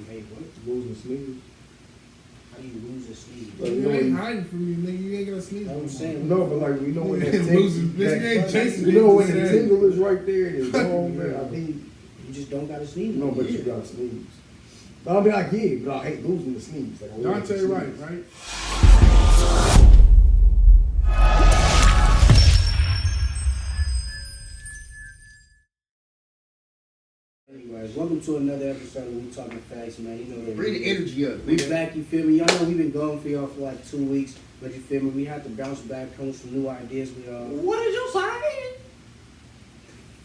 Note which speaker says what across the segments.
Speaker 1: Hey, what?
Speaker 2: Losing a sneeze.
Speaker 1: How do you lose a sneeze?
Speaker 3: You ain't hiding from me, nigga. You ain't got to sneeze.
Speaker 1: I'm saying.
Speaker 2: No, but like we know when that
Speaker 3: losing.
Speaker 2: tingle,
Speaker 3: Nigga ain't chasing.
Speaker 2: you know when the tingle is right there and it's gone, man. I think
Speaker 1: You just don't got to sneeze.
Speaker 2: no, but you got to sneeze. I mean, I get it, but I hate losing the sneeze. Like,
Speaker 3: Dante right?
Speaker 1: Anyways, welcome to another episode of We Talkin Facts, man. You know that.
Speaker 4: Bring the energy up.
Speaker 1: We back, you feel me? Y'all know we've been going for y'all for like 2 weeks, but you feel me? We had to bounce back, come with some new ideas.
Speaker 4: What is your sign?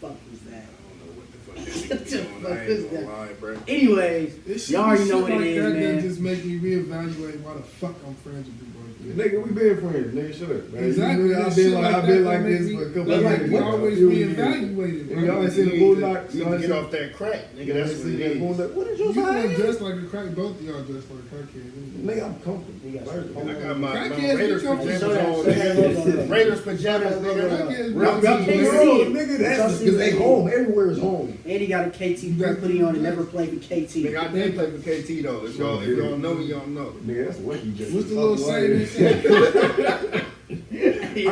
Speaker 1: Fuck was that?
Speaker 4: I don't know what the fuck that nigga doing. I ain't gonna lie, bro.
Speaker 1: Anyways, y'all already know what it is,
Speaker 3: that
Speaker 1: man.
Speaker 3: That just make me reevaluate why the fuck I'm friends with people.
Speaker 2: Nigga, we been friends. Nigga, shut up, man.
Speaker 3: Exactly.
Speaker 2: I've been like this for a couple of
Speaker 3: like
Speaker 2: years.
Speaker 3: we always reevaluated.
Speaker 2: And y'all ain't seen the Bulldogs.
Speaker 4: You need to get off that crack, nigga. That's what it is.
Speaker 2: What is your
Speaker 3: You
Speaker 2: sign?
Speaker 3: one dressed like a crack. Both of y'all dressed like a crackhead.
Speaker 2: Nigga, I'm comfortable.
Speaker 4: I got my
Speaker 3: Crackheads
Speaker 4: Raiders
Speaker 3: be comfortable.
Speaker 4: pajamas on. Raiders pajamas, nigga.
Speaker 3: Crackheads
Speaker 1: Y'all
Speaker 3: be
Speaker 1: can't
Speaker 3: comfortable.
Speaker 1: see it.
Speaker 2: Nigga, that's because they home. Everywhere is home.
Speaker 1: And he got a KT hoodie on and never played with KT.
Speaker 4: Nigga, I did play for KT though. If y'all know me, y'all know.
Speaker 2: Nigga, that's what you just.
Speaker 3: What's the little saying?
Speaker 2: I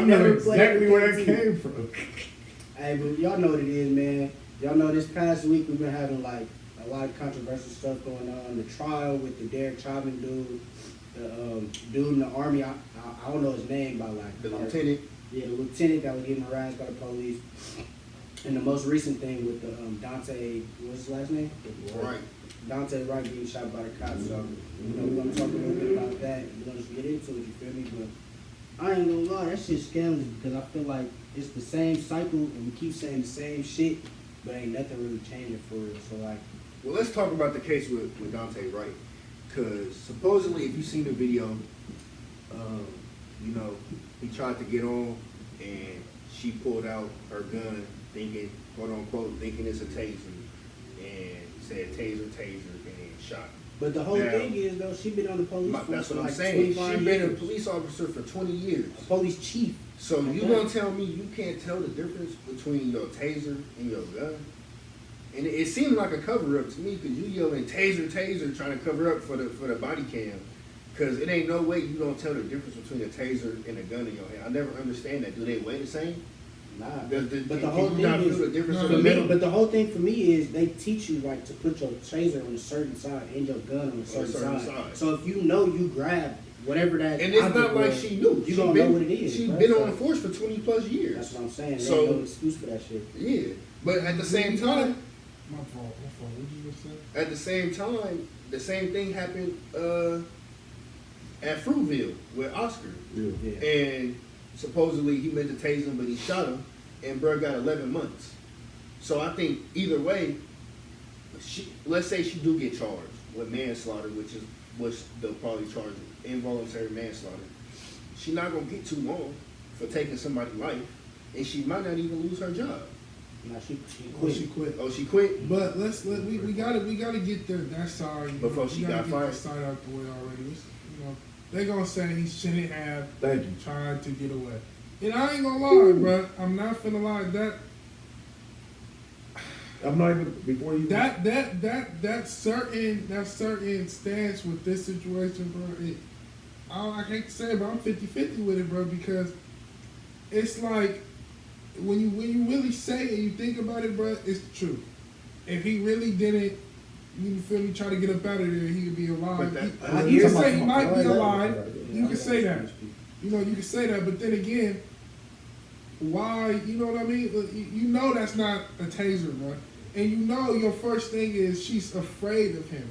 Speaker 2: know exactly where that came from.
Speaker 1: Hey, but y'all know what it is, man. Y'all know this past week we've been having like a lot of controversial stuff going on. The trial with the Derek Chauvin dude, the dude in the army. I don't know his name by like
Speaker 4: The lieutenant.
Speaker 1: Yeah, the lieutenant that was getting harassed by the police. And the most recent thing with the Dante, what's his last name?
Speaker 4: Right.
Speaker 1: Dante Wright getting shot by the cops. So we're gonna talk a little bit about that. We're gonna get into it. You feel me? But I ain't gonna lie, that shit's scandalous because I feel like it's the same cycle and we keep saying the same shit, but ain't nothing really changing for real. So like,
Speaker 4: Well, let's talk about the case with Dante Wright. Because supposedly, if you seen the video, he tried to get on and she pulled out her gun thinking, quote unquote, thinking it's a taser. And said taser, and shot.
Speaker 1: but the whole thing is though, she been on the police force
Speaker 4: That's
Speaker 1: for
Speaker 4: what I'm
Speaker 1: like
Speaker 4: saying.
Speaker 1: 25
Speaker 4: She's been a
Speaker 1: years.
Speaker 4: police officer for 20 years.
Speaker 1: A police chief.
Speaker 4: So you gonna tell me you can't tell the difference between your taser and your gun? And it seemed like a cover up to me because you yelling taser, trying to cover up for the body cam. Because it ain't no way you don't tell the difference between a taser and a gun in your hand. I never understand that. Do they weigh the same?
Speaker 1: Nah.
Speaker 4: But
Speaker 1: But the whole thing is,
Speaker 4: the difference
Speaker 1: for
Speaker 4: in the
Speaker 1: me,
Speaker 4: middle?
Speaker 1: but the whole thing for me is they teach you like to put your taser on a certain side and your gun on a certain side. So if you know you grab whatever that,
Speaker 4: And it's not
Speaker 1: object
Speaker 4: like
Speaker 1: was,
Speaker 4: she knew.
Speaker 1: You don't know what it is.
Speaker 4: She's
Speaker 1: bro.
Speaker 4: been
Speaker 1: So
Speaker 4: on the force for 20 plus years.
Speaker 1: That's what I'm saying.
Speaker 4: So-
Speaker 1: There's no excuse for that shit.
Speaker 4: Yeah, but at the same time,
Speaker 3: My fault. What did you just say?
Speaker 4: at the same time, the same thing happened at Fruitville with Oscar.
Speaker 1: Yeah.
Speaker 4: And supposedly he meant to tase him, but he shot him, and bro got 11 months. So I think either way, let's say she do get charged with manslaughter, which they'll probably charge with involuntary manslaughter. She's not gonna get too long for taking somebody's life, and she might not even lose her job.
Speaker 1: Nah, she
Speaker 3: Well,
Speaker 1: quit.
Speaker 3: she quit.
Speaker 4: Oh, she quit.
Speaker 3: But we gotta get that side.
Speaker 4: Before she got fired.
Speaker 3: That side out the way already. They gonna say he shouldn't have
Speaker 2: Thank you.
Speaker 3: tried to get away. And I ain't gonna lie, bro. I'm not finna lie.
Speaker 2: I'm not even before you.
Speaker 3: That certain stance with this situation, bro. I hate to say it, but I'm 50-50 with it, bro, because it's like when you really say it and you think about it, bro, it's the truth. If he really didn't, you feel me, try to get up out of there, he could be alive. You can say he might be alive. You can say that. You can say that, but then again, why? You know what I mean? You know that's not a taser, bro. And you know your first thing is she's afraid of him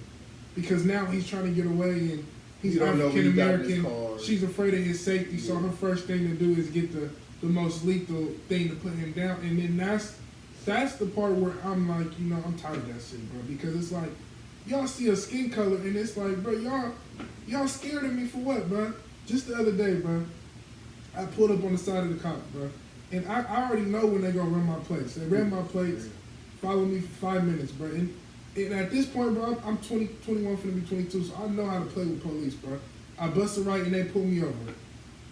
Speaker 3: because now he's trying to get away and he's African American. She's afraid of his safety, so her first thing to do is get the most lethal thing to put him down. And then that's the part where I'm like, I'm tired of that shit, bro. Because it's like, y'all see a skin color and it's like, bro, y'all scared of me for what, bro? Just the other day, bro, I pulled up on the side of the cop, bro. And I already know when they gonna run my plates. They ran my plates, follow me for 5 minutes, bro. And at this point, bro, I'm 21, finna be 22, so I know how to play with police, bro. I bust a right and they pull me over.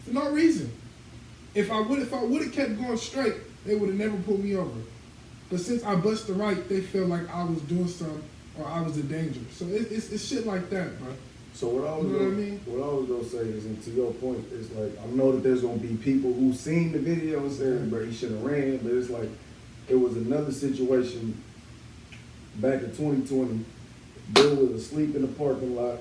Speaker 3: For no reason. If I would have kept going straight, they would have never pulled me over. But since I bust the right, they felt like I was doing something or I was a danger. So it's shit like that, bro.
Speaker 2: So what I was
Speaker 3: You know
Speaker 2: gonna,
Speaker 3: what I mean?
Speaker 2: what I was gonna say is, and to your point, it's like I know that there's gonna be people who seen the video and said, "Bro, he should have ran," but it's like it was another situation back in 2020. Bill was asleep in the parking lot,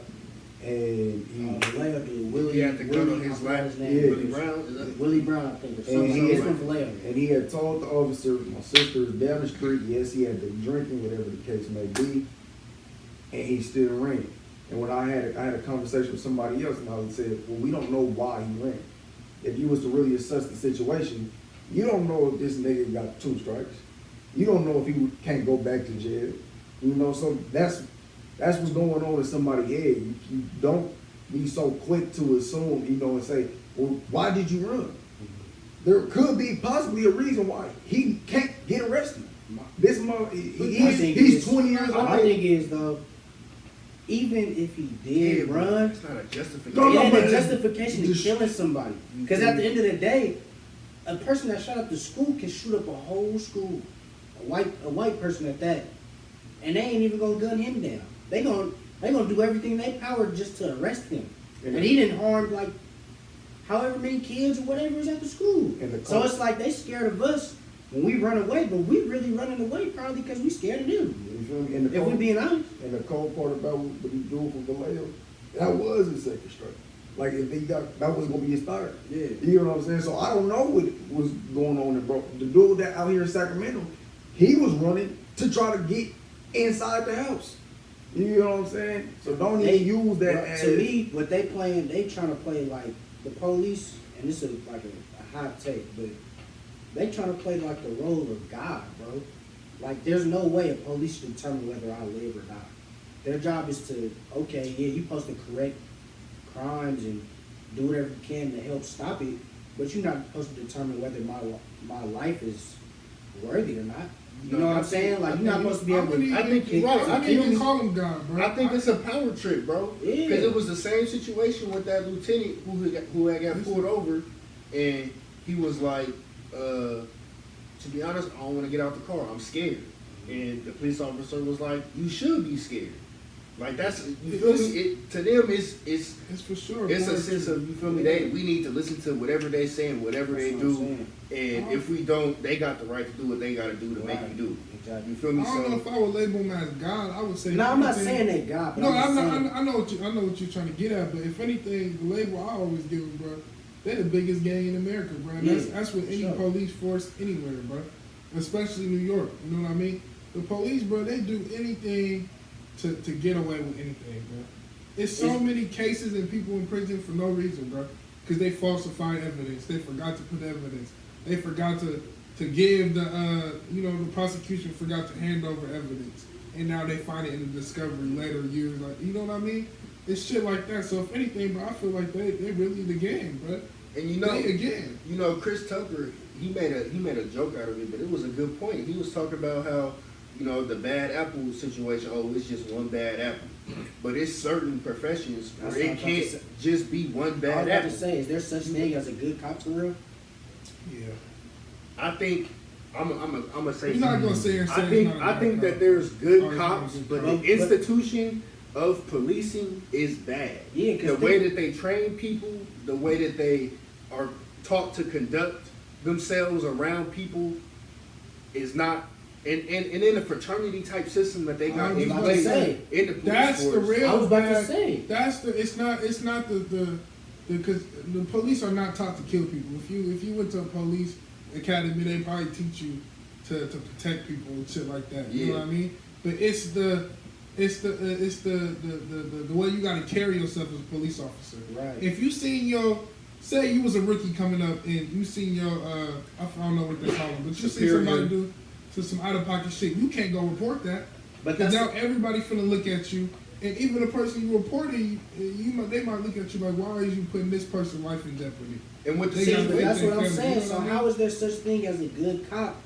Speaker 2: and
Speaker 4: He had the gun on his lap.
Speaker 2: Yeah.
Speaker 4: Willie Brown. Is that?
Speaker 1: Willie Brown, I think, or
Speaker 2: And
Speaker 1: something.
Speaker 2: he
Speaker 1: It's
Speaker 2: had-
Speaker 1: from Vallejo.
Speaker 2: and he had told the officer, "My sister is down the street. Yes, he had been drinking, whatever the case may be, and he still ran." And when I had a conversation with somebody else, and I said, "Well, we don't know why he ran. If you was to really assess the situation, you don't know if this nigga got 2 strikes. You don't know if he can't go back to jail. You know, so that's what's going on in somebody's head. You don't be so quick to assume, you know, and say, well, why did you run? There could be possibly a reason why he can't get arrested. This mother, he's 20 years old.
Speaker 1: My thing is though, even if he did run,
Speaker 4: It's not a justification.
Speaker 2: No,
Speaker 1: it ain't
Speaker 2: but
Speaker 1: a justification to
Speaker 2: just-
Speaker 1: killing somebody. Because at the end of the day, a person that shot up the school can shoot up a whole school, a white person at that, and they ain't even gonna gun him down. They gonna do everything in their power just to arrest him. And he didn't harm like however many kids or whatever is at the school. So it's like they scared of us when we run away, but we really running away probably because we scared of them.
Speaker 2: You feel me? And the
Speaker 1: If we
Speaker 2: cold,
Speaker 1: being honest.
Speaker 2: and the cold part about what he doing for Vallejo, that was his second strike. Like if he got, that was gonna be his third.
Speaker 1: Yeah.
Speaker 2: You know what I'm saying? So I don't know what was going on in bro. The dude that out here in Sacramento, he was running to try to get inside the house. You know what I'm saying? So don't even use that as,
Speaker 1: To me, what they playing, they trying to play like the police, and this is like a hot take, but they trying to play like the role of God, bro. Like there's no way a police should determine whether I live or die. Their job is to, okay, yeah, you supposed to correct crimes and do whatever you can to help stop it, but you're not supposed to determine whether my life is worthy or not. You know what I'm saying? Like you're not supposed to be able to.
Speaker 4: I think you're right.
Speaker 3: I can't even call him God, bro.
Speaker 4: I think it's a power trip, bro.
Speaker 1: Yeah.
Speaker 4: Because it was the same situation with that lieutenant who had got pulled over, and he was like, to be honest, I don't want to get out the car. I'm scared. And the police officer was like, you should be scared. Like that's, you feel me? To them, it's
Speaker 3: for sure.
Speaker 4: it's a sense of, you feel me? We need to listen to whatever they saying, whatever they do, and if we don't, they got the right to do what they got to do to make you do.
Speaker 1: Exactly.
Speaker 4: You feel me?
Speaker 3: I don't know if I would label him as God. I would say.
Speaker 1: No, I'm not
Speaker 3: anything-
Speaker 1: saying they God. But
Speaker 3: No,
Speaker 1: I'm
Speaker 3: I'm
Speaker 1: just
Speaker 3: not. I know what you're trying to get at. But if anything, the label I always give them, bro, they're the biggest gang in America, bro. And that's with any police force anywhere, bro. Especially New York. You know what I mean? The police, bro, they do anything to get away with anything, bro. It's so many cases and people in prison for no reason, bro. Because they falsified evidence. They forgot to put evidence. They forgot to give the, the prosecution forgot to hand over evidence. And now they find it in the discovery later years. Like, you know what I mean? It's shit like that. So if anything, bro, I feel like they really the game, bro.
Speaker 4: And you know, Chris Tucker, he made a joke out of it, but it was a good point. He was talking about how, the bad apple situation. Oh, it's just one bad apple, but it's certain professions where it can't just be one bad
Speaker 1: apple. I was
Speaker 4: apple.
Speaker 1: about to say, is there such thing as a good cop for real?
Speaker 3: Yeah.
Speaker 4: I think I'm gonna say.
Speaker 3: You're not gonna say.
Speaker 4: I think that there's good
Speaker 3: Oh,
Speaker 4: cops, but
Speaker 1: cop.
Speaker 4: the institution of policing is bad.
Speaker 1: Yeah,
Speaker 4: the way that they train people, the way that they are taught to conduct themselves around people is not. And in the fraternity type system that they got in place in the police
Speaker 3: that's
Speaker 4: force.
Speaker 3: the real.
Speaker 1: I was about to say.
Speaker 3: That's the. It's not the because the police are not taught to kill people. If you went to a police academy, they probably teach you to protect people and shit like that. You know what I mean? But it's the way you got to carry yourself as a police officer.
Speaker 1: Right.
Speaker 3: If you seen say you was a rookie coming up and you seen I don't know what they call them, but you see somebody do some out of pocket shit, you can't go report that. Because now everybody finna look at you, and even the person you reporting, they might look at you like, why are you putting this person's life in jeopardy?
Speaker 4: And with
Speaker 1: that's what I'm saying. So
Speaker 3: I mean?
Speaker 1: how is there such thing as a good cop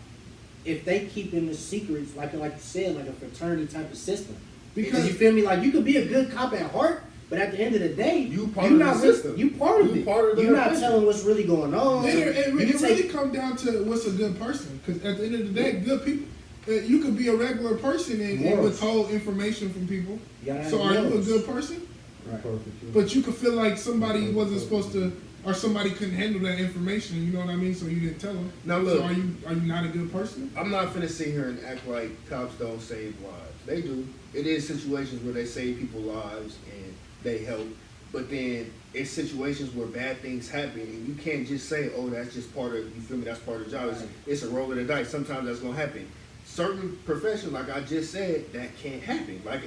Speaker 1: if they keep in the secrets, like you said, like a fraternity type of system? Because you feel me, like you could be a good cop at heart, but at the end of the day,
Speaker 4: you part of the system.
Speaker 1: You part of it. You're not telling what's really going on.
Speaker 3: It really come down to what's a good person. Because at the end of the day, good people, You could be a regular person and
Speaker 1: Morals.
Speaker 3: withhold information from people.
Speaker 1: You gotta have
Speaker 3: So are you a
Speaker 1: morals.
Speaker 3: good person?
Speaker 1: Right.
Speaker 2: Perfect.
Speaker 3: But you could feel like somebody wasn't supposed to, or somebody couldn't handle that information. You know what I mean? So you didn't tell them.
Speaker 4: Now look,
Speaker 3: So are you not a good person?
Speaker 4: I'm not finna sit here and act like cops don't save lives. They do. It is situations where they save people's lives and they help. But then it's situations where bad things happen and you can't just say, oh, that's just part of, you feel me, that's part of the job. It's a roll of the dice. Sometimes that's gonna happen. Certain professions, like I just said, that can't happen. Like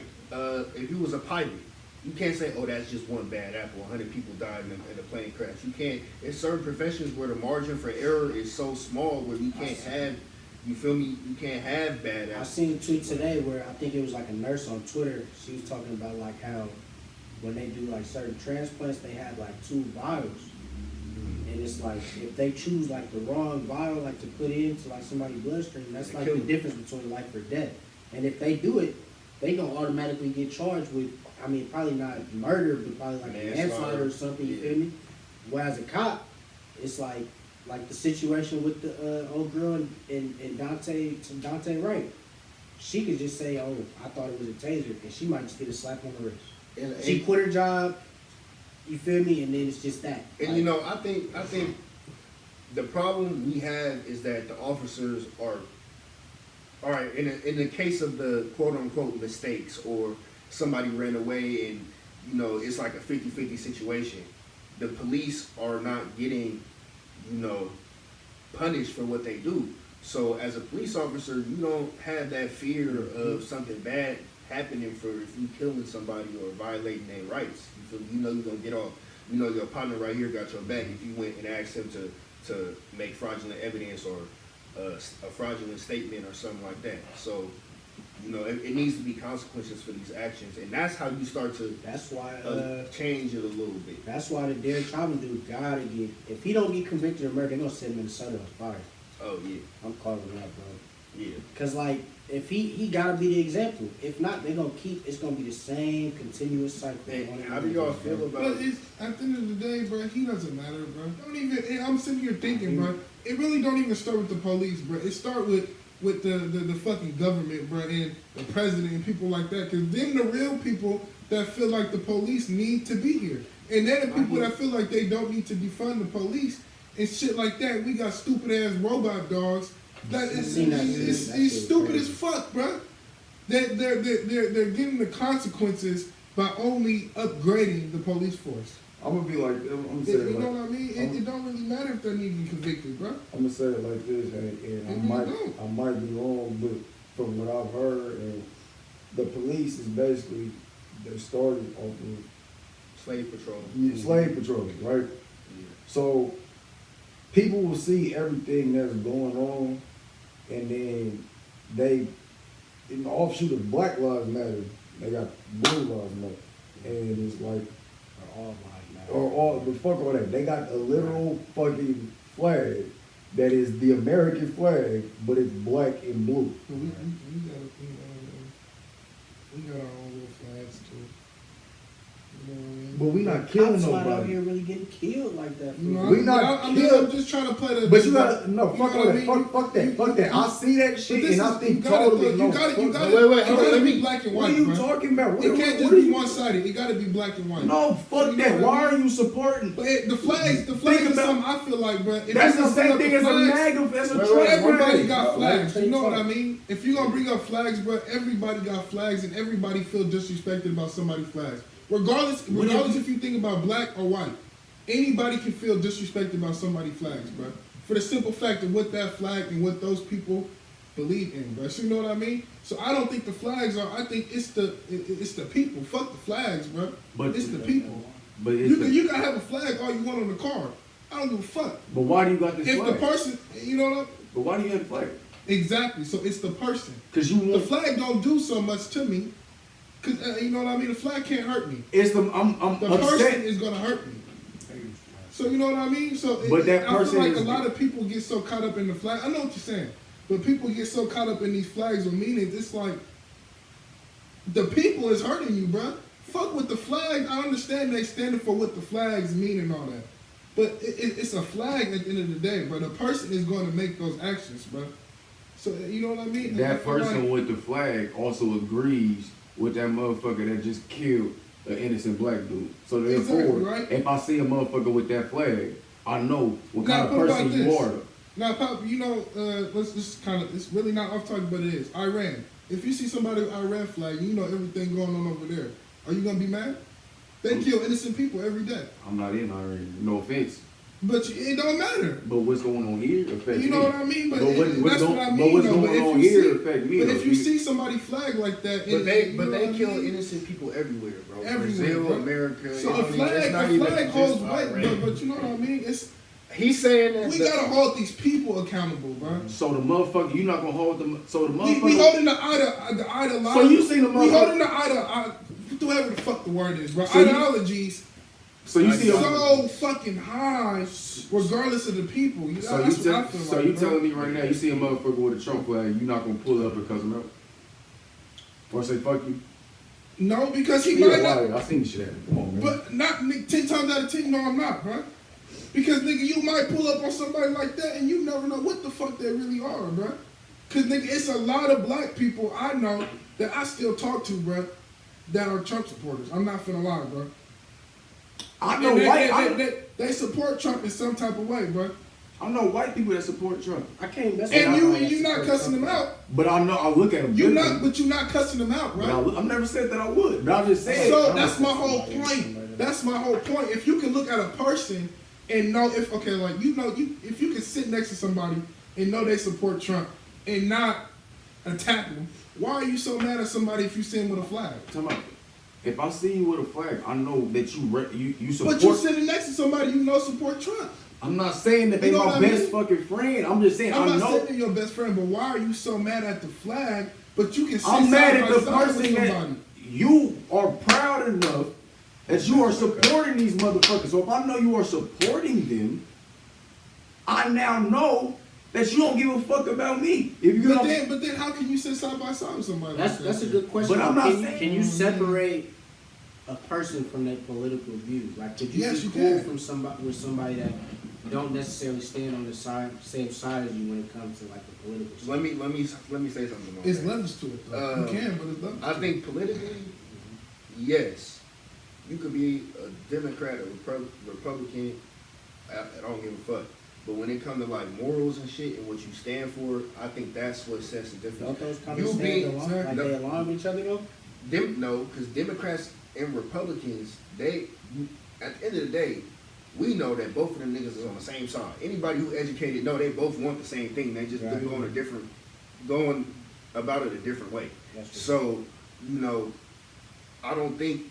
Speaker 4: if you was a pilot, you can't say, oh, that's just one bad apple. 100 people died in a plane crash. You can't. It's certain professions where the margin for error is so small where you can't have, you feel me, you can't have bad
Speaker 1: I
Speaker 4: apples.
Speaker 1: seen a tweet today where I think it was like a nurse on Twitter. She was talking about like how when they do like certain transplants, they have like 2 vials. And it's like if they choose like the wrong vial like to put into like somebody's bloodstream, that's
Speaker 4: They
Speaker 1: like
Speaker 4: kill
Speaker 1: the
Speaker 4: them.
Speaker 1: difference between life or death. And if they do it, they gonna automatically get charged with, I mean, probably not murder, but probably like manslaughter or something. You feel me? Whereas a cop, it's like the situation with the old girl in Dante Wright. She could just say, "Oh, I thought it was a taser," and she might just get a slap on the wrist.
Speaker 4: And,
Speaker 1: She quit her job. You feel me? And then it's just that.
Speaker 4: and you know, I think the problem we have is that the officers are, all right, in the case of the quote unquote mistakes or somebody ran away and, you know, it's like a 50-50 situation. The police are not getting, you know, punished for what they do. So as a police officer, you don't have that fear of something bad happening for if you killing somebody or violating their rights. You feel, you know you're gonna get off. You know your partner right here got your back if you went and asked him to make fraudulent evidence or a fraudulent statement or something like that. So, you know, it needs to be consequences for these actions, and that's how you start to
Speaker 1: That's why.
Speaker 4: change it a little bit.
Speaker 1: That's why the Derek Chauvin dude gotta get. If he don't get convicted of murder, they're gonna send Minnesota on fire.
Speaker 4: Oh yeah,
Speaker 1: I'm calling that, bro.
Speaker 4: yeah.
Speaker 1: Cause like, if he gotta be the example. If not, they're gonna keep. It's gonna be the same continuous cycle.
Speaker 4: And how do y'all feel
Speaker 3: But
Speaker 4: about?
Speaker 3: it's, at the end of the day, bro, he doesn't matter, bro. Don't even. I'm sitting here thinking, bro. It really don't even start with the police, bro. It start with the fucking government, bro, and the president and people like that. Cause them the real people that feel like the police need to be here, and they're the people that feel like they don't need to defund the police and shit like that. We got stupid ass robot dogs. That is he's stupid as fuck, bro. They're getting the consequences by only upgrading the police force.
Speaker 2: I'm gonna be like, I'm gonna say
Speaker 3: You
Speaker 2: it
Speaker 3: know
Speaker 2: like,
Speaker 3: what I mean? It don't really matter if they're even convicted, bro.
Speaker 2: I'm gonna say it like this, and I might be wrong, but from what I've heard, and the police is basically they started off of
Speaker 4: Slave patrol.
Speaker 2: slave patrolling, right?
Speaker 4: Yeah.
Speaker 2: So people will see everything that's going on, and then they, in the offshoot of Black Lives Matter, they got Blue Lives Matter, and it's like, but fuck all that. They got a literal fucking flag that is the American flag, but it's black and blue.
Speaker 3: We got our own little flags too. You know what I mean?
Speaker 2: But we not killing
Speaker 1: Cops not out
Speaker 2: nobody.
Speaker 1: here really getting killed like that.
Speaker 3: You know,
Speaker 2: We not
Speaker 3: I'm
Speaker 2: killed.
Speaker 3: just trying to play the.
Speaker 2: But you gotta no
Speaker 3: you
Speaker 2: fuck
Speaker 3: know
Speaker 2: all
Speaker 3: what I
Speaker 2: that.
Speaker 3: mean?
Speaker 2: Fuck that. I see that shit
Speaker 3: this
Speaker 2: and I
Speaker 3: is-
Speaker 2: think
Speaker 3: you gotta
Speaker 2: totally
Speaker 3: put-
Speaker 2: no.
Speaker 3: you gotta-
Speaker 2: fuck
Speaker 3: gotta-
Speaker 2: that.
Speaker 4: Wait,
Speaker 3: it
Speaker 4: hold on,
Speaker 3: gotta
Speaker 4: let
Speaker 3: be
Speaker 4: me-
Speaker 3: black and
Speaker 2: What
Speaker 3: white,
Speaker 2: are you
Speaker 3: bro.
Speaker 2: talking about?
Speaker 3: It can't
Speaker 2: What
Speaker 3: just
Speaker 2: are
Speaker 3: be
Speaker 2: you-
Speaker 3: one sided. It gotta be black and white.
Speaker 2: No, fuck
Speaker 3: You know
Speaker 2: that.
Speaker 3: what I
Speaker 2: Why
Speaker 3: mean?
Speaker 2: are you supporting?
Speaker 3: But the flags is
Speaker 2: about-
Speaker 3: something I feel like, bro. If
Speaker 2: That's
Speaker 3: you
Speaker 2: the
Speaker 3: gonna bring
Speaker 2: same
Speaker 3: up
Speaker 2: thing
Speaker 3: the
Speaker 2: as a
Speaker 3: flags,
Speaker 2: MAGA, as a
Speaker 4: Wait,
Speaker 2: Trump
Speaker 3: everybody
Speaker 2: flag.
Speaker 3: got flags.
Speaker 1: Like,
Speaker 3: You know what I mean? If you gonna bring up flags, bro, everybody got flags, and everybody feel disrespected about somebody's flags. Regardless if you think about black or white, anybody can feel disrespected about somebody's flags, bro. For the simple fact of what that flag and what those people believe in, bro. So you know what I mean? So I don't think the flags are. I think it's the people. Fuck the flags, bro.
Speaker 5: But
Speaker 3: It's the people.
Speaker 5: But it's
Speaker 3: You can have a flag all you want on the car. I don't give a fuck.
Speaker 5: but why do you got this
Speaker 3: If the
Speaker 5: flag?
Speaker 3: person, you know what?
Speaker 5: But why do you have the flag?
Speaker 3: Exactly. So it's the person.
Speaker 5: Because you
Speaker 3: The
Speaker 5: want.
Speaker 3: flag don't do so much to me. Cause you know what I mean. The flag can't hurt me.
Speaker 5: It's the I'm
Speaker 3: The person
Speaker 5: upset.
Speaker 3: is gonna hurt me. So you know what I mean. So
Speaker 5: But that
Speaker 3: I
Speaker 5: person
Speaker 3: feel like
Speaker 5: is-
Speaker 3: a lot of people get so caught up in the flag. I know what you're saying, but people get so caught up in these flags or meanings. It's like the people is hurting you, bro. Fuck with the flag. I understand they standing for what the flags mean and all that, but it's a flag at the end of the day, bro. The person is going to make those actions, bro. So you know what I mean?
Speaker 5: That
Speaker 3: I feel
Speaker 5: person
Speaker 3: like-
Speaker 5: with the flag also agrees with that motherfucker that just killed an innocent black dude. So therefore,
Speaker 3: Exactly, right.
Speaker 5: if I see a motherfucker with that flag, I know what
Speaker 3: Now,
Speaker 5: kind of
Speaker 3: put it like
Speaker 5: person you
Speaker 3: this.
Speaker 5: are.
Speaker 3: Now, Pop, you know, let's just kind of, it's really not off topic, but it is. Iran. If you see somebody with Iran flag, you know everything going on over there. Are you gonna be mad? They kill innocent people every day.
Speaker 5: I'm not in Iran. No offense.
Speaker 3: But it don't matter.
Speaker 5: But what's going on here affects
Speaker 3: You know
Speaker 5: me.
Speaker 3: what I mean? But
Speaker 5: But
Speaker 3: that's what I mean.
Speaker 5: But what's
Speaker 3: though.
Speaker 5: going
Speaker 3: But if
Speaker 5: on
Speaker 3: you
Speaker 5: here
Speaker 3: see-
Speaker 5: affect me.
Speaker 3: But
Speaker 5: though.
Speaker 3: if you see somebody flag like that,
Speaker 4: But they
Speaker 3: you know what I
Speaker 4: kill
Speaker 3: mean?
Speaker 4: innocent people everywhere, bro.
Speaker 3: Everywhere,
Speaker 4: Brazil,
Speaker 3: bro.
Speaker 4: America.
Speaker 3: So
Speaker 4: you
Speaker 3: a
Speaker 4: know what I mean? It's
Speaker 3: flag,
Speaker 4: not
Speaker 3: a
Speaker 4: even
Speaker 3: flag
Speaker 4: just
Speaker 3: holds weight,
Speaker 4: Iran.
Speaker 3: but you know what I mean? It's
Speaker 4: He's saying that
Speaker 3: we gotta hold these people accountable, bro.
Speaker 5: So the motherfucker, you not gonna hold them. So the motherfucker.
Speaker 3: We holding the idol.
Speaker 5: So you seen the
Speaker 3: We
Speaker 5: motherfucker-
Speaker 3: holding the idol. Whatever the fuck the word is, bro.
Speaker 5: So you-
Speaker 3: Ideologies
Speaker 5: So you see a.
Speaker 3: so fucking high, regardless of the people.
Speaker 5: So
Speaker 3: That's
Speaker 5: you
Speaker 3: what I
Speaker 5: tell,
Speaker 3: feel
Speaker 5: so
Speaker 3: like,
Speaker 5: you
Speaker 3: bro.
Speaker 5: telling me right now, you see a motherfucker with a Trump flag, you not gonna pull up because of him? Or say fuck you?
Speaker 3: No, because he
Speaker 5: You a
Speaker 3: might not.
Speaker 5: liar. I seen this shit happen. Come on, man.
Speaker 3: But not nigga, 10 times out of 10, no, I'm not, bro. Because nigga, you might pull up on somebody like that, and you never know what the fuck they really are, bro. Cause nigga, it's a lot of black people I know that I still talk to, bro, that are Trump supporters. I'm not finna lie, bro.
Speaker 5: I know
Speaker 3: And
Speaker 5: white.
Speaker 3: they support Trump in some type of way, bro.
Speaker 5: I know white people that support Trump.
Speaker 1: I can't mess
Speaker 3: And
Speaker 1: with
Speaker 3: you not cussing them out.
Speaker 5: But I know I look at them.
Speaker 3: You
Speaker 5: different.
Speaker 3: not, but you not cussing them out,
Speaker 5: But
Speaker 3: right?
Speaker 5: I've never said that I would. But I just said.
Speaker 3: So that's my whole point. That's my whole point. If you can look at a person and know if if you can sit next to somebody and know they support Trump and not attack them, why are you so mad at somebody if you see him with a flag?
Speaker 5: Tell me, if I see you with a flag, I know that you support.
Speaker 3: But you sitting next to somebody you know support Trump.
Speaker 5: I'm not saying that they
Speaker 3: You know
Speaker 5: my
Speaker 3: what I
Speaker 5: best
Speaker 3: mean?
Speaker 5: fucking friend. I'm just saying
Speaker 3: I'm
Speaker 5: I
Speaker 3: not
Speaker 5: know.
Speaker 3: saying they're your best friend, but why are you so mad at the flag? But you can sit
Speaker 5: I'm mad
Speaker 3: side
Speaker 5: at
Speaker 3: by
Speaker 5: the
Speaker 3: side with
Speaker 5: person that
Speaker 3: somebody.
Speaker 5: you are proud enough that you are supporting these motherfuckers. So if I know you are supporting them, I now know that you don't give a fuck about me. If you
Speaker 3: But then how can you sit side by side with somebody?
Speaker 1: That's
Speaker 3: like
Speaker 1: a
Speaker 3: that?
Speaker 1: good question.
Speaker 5: But I'm not
Speaker 1: can,
Speaker 5: saying-
Speaker 1: can you separate a person from their political views? Like, could you
Speaker 3: Yes,
Speaker 1: be
Speaker 3: you
Speaker 1: cool
Speaker 3: can.
Speaker 1: from somebody that don't necessarily stand on the same side as you when it comes to like the political side?
Speaker 4: Let me say something. on
Speaker 3: It's
Speaker 4: that.
Speaker 3: levels to it, though. You can, but it's levels.
Speaker 4: I think politically, yes, you could be a Democrat or Republican. I don't give a fuck. But when it comes to like morals and shit and what you stand for, I think that's what sets the difference.
Speaker 1: Don't those kind
Speaker 4: You
Speaker 1: of stand
Speaker 4: being-
Speaker 1: along, like
Speaker 4: no.
Speaker 1: they align with each other though?
Speaker 4: No, because Democrats and Republicans, at the end of the day, we know that both of them niggas is on the same side. Anybody who educated know they both want the same thing. They just
Speaker 1: Right.
Speaker 4: going about it a different way.
Speaker 1: That's true.
Speaker 4: So, I don't think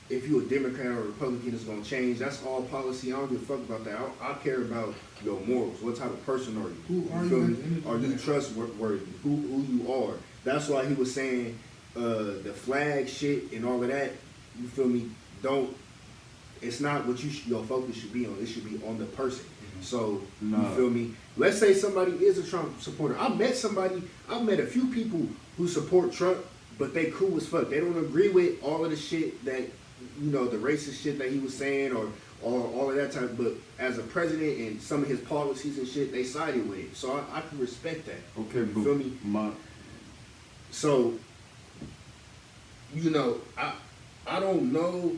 Speaker 4: if you're a Democrat or a Republican it's gonna change. That's all policy. I don't give a fuck about that. I care about your morals. What type of person are you?
Speaker 3: Who are
Speaker 4: feel
Speaker 3: you
Speaker 4: me?
Speaker 3: at the end of the
Speaker 4: Are you
Speaker 3: day?
Speaker 4: trustworthy? Who you are? That's why he was saying the flag shit and all of that. You feel me? It's not what your focus should be on. It should be on the person. So
Speaker 5: No.
Speaker 4: you feel me? Let's say somebody is a Trump supporter. I've met a few people who support Trump, but they cool as fuck. They don't agree with all of the shit that the racist shit that he was saying or all of that type. But as a president and some of his policies and shit, they sided with it. So I can respect that.
Speaker 5: Okay,
Speaker 4: You
Speaker 5: but
Speaker 4: feel me? So I don't know.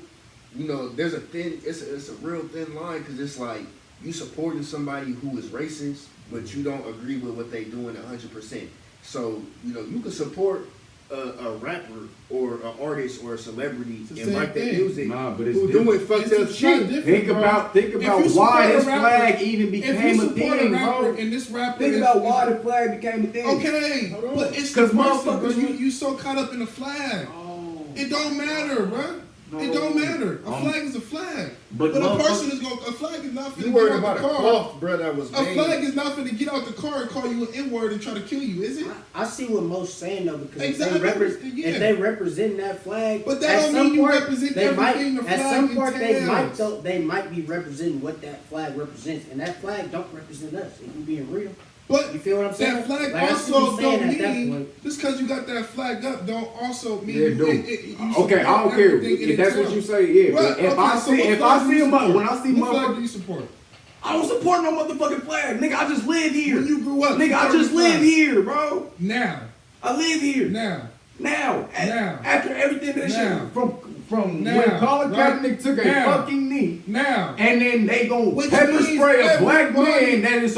Speaker 4: There's it's a real thin line because it's like you supporting somebody who is racist, but you don't agree with what they doing 100%. So you can support a rapper or an artist or a celebrity
Speaker 3: It's the
Speaker 4: and
Speaker 3: same
Speaker 4: like their
Speaker 3: thing.
Speaker 4: music
Speaker 5: Nah, but it's
Speaker 4: who
Speaker 5: different.
Speaker 4: doing fucked
Speaker 3: It's
Speaker 4: up
Speaker 3: not
Speaker 4: shit.
Speaker 3: different,
Speaker 5: Think
Speaker 3: bro.
Speaker 5: about
Speaker 3: If you
Speaker 5: why
Speaker 3: support a
Speaker 5: this
Speaker 3: rapper-
Speaker 5: flag even
Speaker 3: If
Speaker 5: became
Speaker 3: you
Speaker 5: a
Speaker 3: support a
Speaker 5: thing,
Speaker 3: rapper
Speaker 5: bro.
Speaker 3: and this rapper
Speaker 5: Think
Speaker 3: is-
Speaker 5: about why the flag became a thing.
Speaker 3: Okay,
Speaker 4: Hold on.
Speaker 3: but it's the
Speaker 5: 'Cause
Speaker 3: person,
Speaker 5: motherfuckers
Speaker 3: bro.
Speaker 5: want-
Speaker 3: You so caught up in the flag.
Speaker 5: Oh.
Speaker 3: It don't matter, bro. It don't matter. A flag is a flag.
Speaker 5: But
Speaker 3: But a
Speaker 5: motherfuckers-
Speaker 3: person is going. A flag is not finna
Speaker 4: You
Speaker 3: get
Speaker 4: worried
Speaker 3: out
Speaker 4: about
Speaker 3: the
Speaker 4: a
Speaker 3: car.
Speaker 4: cloth, bro, that was
Speaker 3: A
Speaker 4: made.
Speaker 3: flag is not finna get out the car and call you an N-word and try to kill you, is it?
Speaker 1: I see what Mo's saying though, because
Speaker 3: Exactly, yeah.
Speaker 1: if they represent that flag,
Speaker 3: But that
Speaker 1: at
Speaker 3: don't
Speaker 1: some
Speaker 3: mean you
Speaker 1: point,
Speaker 3: represent
Speaker 1: they might,
Speaker 3: everything the
Speaker 1: at
Speaker 3: flag
Speaker 1: some point
Speaker 3: entails.
Speaker 1: they might be representing what that flag represents, and that flag don't represent us. If you being real,
Speaker 3: But
Speaker 1: you feel what I'm saying?
Speaker 3: that flag
Speaker 1: Like, I see
Speaker 3: also
Speaker 1: what you're saying
Speaker 3: don't
Speaker 1: at that
Speaker 3: mean
Speaker 1: point.
Speaker 3: just because you got that flag up don't also mean
Speaker 5: Yeah, it do.
Speaker 3: you
Speaker 5: Okay,
Speaker 3: support
Speaker 5: I don't care.
Speaker 3: everything it
Speaker 5: If that's what you
Speaker 3: entails.
Speaker 5: say, yeah.
Speaker 3: Right,
Speaker 5: But if
Speaker 3: okay,
Speaker 5: I
Speaker 3: so
Speaker 5: see,
Speaker 3: what
Speaker 5: if
Speaker 3: flag
Speaker 5: I
Speaker 3: do
Speaker 5: see
Speaker 3: you
Speaker 5: him,
Speaker 3: support?
Speaker 5: when I see
Speaker 3: What flag do
Speaker 5: motherfuckers,
Speaker 3: you support?
Speaker 5: I don't support no motherfucking flag. Nigga, I just live here.
Speaker 3: When you grew up,
Speaker 5: Nigga, I just live here, bro.
Speaker 3: Now.
Speaker 5: I live here.
Speaker 3: Now.
Speaker 5: After everything that
Speaker 3: Now.
Speaker 5: shit from
Speaker 3: Now.
Speaker 5: when Colin
Speaker 3: Right.
Speaker 5: Kaepernick took a
Speaker 3: Now.
Speaker 5: fucking knee.
Speaker 3: Now.
Speaker 5: And then they gon'
Speaker 3: Which
Speaker 5: pepper
Speaker 3: means
Speaker 5: spray a black
Speaker 3: everybody-
Speaker 5: man that is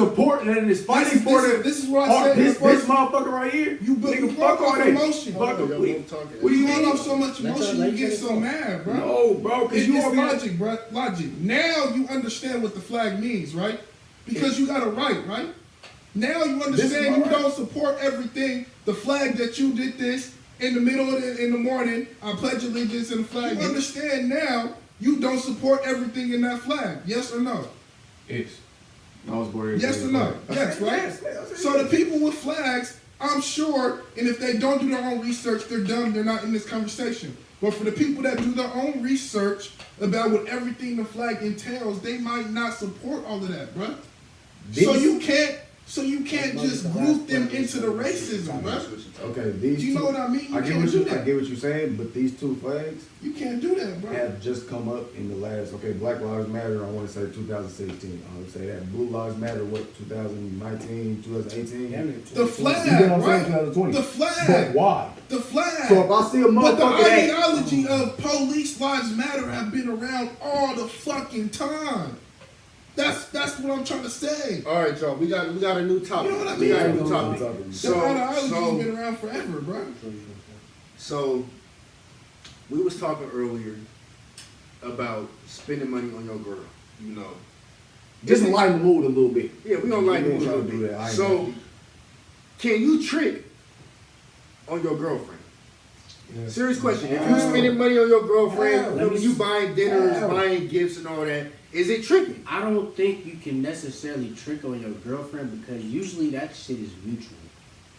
Speaker 5: fighting for the.
Speaker 3: This is what I said.
Speaker 5: This
Speaker 3: first.
Speaker 5: motherfucker right here.
Speaker 3: You
Speaker 5: nigga, fuck all that.
Speaker 3: emotion.
Speaker 5: Fuck
Speaker 4: Hold on,
Speaker 5: it.
Speaker 4: y'all both talking.
Speaker 5: What do you
Speaker 3: You
Speaker 5: mean?
Speaker 3: off so much emotion, you get so mad, bro.
Speaker 5: No, bro, because you
Speaker 3: It's
Speaker 5: over here.
Speaker 3: logic, bro. Logic. Now you understand what the flag means, right? Because you got a right? Now you understand you don't support everything. The flag that you did this in the middle of in the morning, I pledge allegiance in the flag. You understand now you don't support everything in that flag. Yes or no?
Speaker 5: Yes. I was born.
Speaker 3: Yes or no? Yes, right?
Speaker 5: Yes.
Speaker 3: So the people with flags, I'm sure, and if they don't do their own research, they're dumb, they're not in this conversation. But for the people that do their own research about what everything the flag entails, they might not support all of that, bruh. So you can't just group them into the racism, bruh.
Speaker 2: Okay, these
Speaker 3: Do you know
Speaker 2: two-
Speaker 3: what I mean? You
Speaker 2: I get
Speaker 3: can't
Speaker 2: what
Speaker 3: do
Speaker 2: you
Speaker 3: that.
Speaker 2: I get what you're saying, but these two flags
Speaker 3: You can't do that, bruh.
Speaker 2: have just come up in the last. Okay, Black Lives Matter. I want to say 2016. I would say that Blue Lives Matter. What 2019, 2018.
Speaker 3: The flag,
Speaker 2: You get what I'm saying?
Speaker 3: right?
Speaker 2: 2020.
Speaker 3: The
Speaker 2: But
Speaker 3: flag.
Speaker 2: why?
Speaker 3: The flag.
Speaker 2: So if I see a
Speaker 3: But the
Speaker 2: motherfucker that
Speaker 3: ideology of police lives matter have been around all the fucking time. That's what I'm trying to say.
Speaker 4: All right, y'all. We got a new topic.
Speaker 3: You know what I
Speaker 4: We got a
Speaker 3: mean?
Speaker 4: new topic.
Speaker 3: The ideology's been around forever, bro.
Speaker 4: So we was talking earlier about spending money on your girl. You know.
Speaker 2: just lighten the mood a little bit.
Speaker 4: Yeah, we gonna like
Speaker 2: We
Speaker 4: it a
Speaker 2: ain't
Speaker 4: little
Speaker 2: trying to do
Speaker 4: bit.
Speaker 2: that. I ain't
Speaker 4: So,
Speaker 2: gonna-
Speaker 4: can you trick on your girlfriend? Serious question. If you spending money on your girlfriend,
Speaker 1: Let me
Speaker 4: you buying dinners,
Speaker 2: Hell.
Speaker 4: buying gifts and all that, is it tricking?
Speaker 1: I don't think you can necessarily trick on your girlfriend because usually that shit is mutual.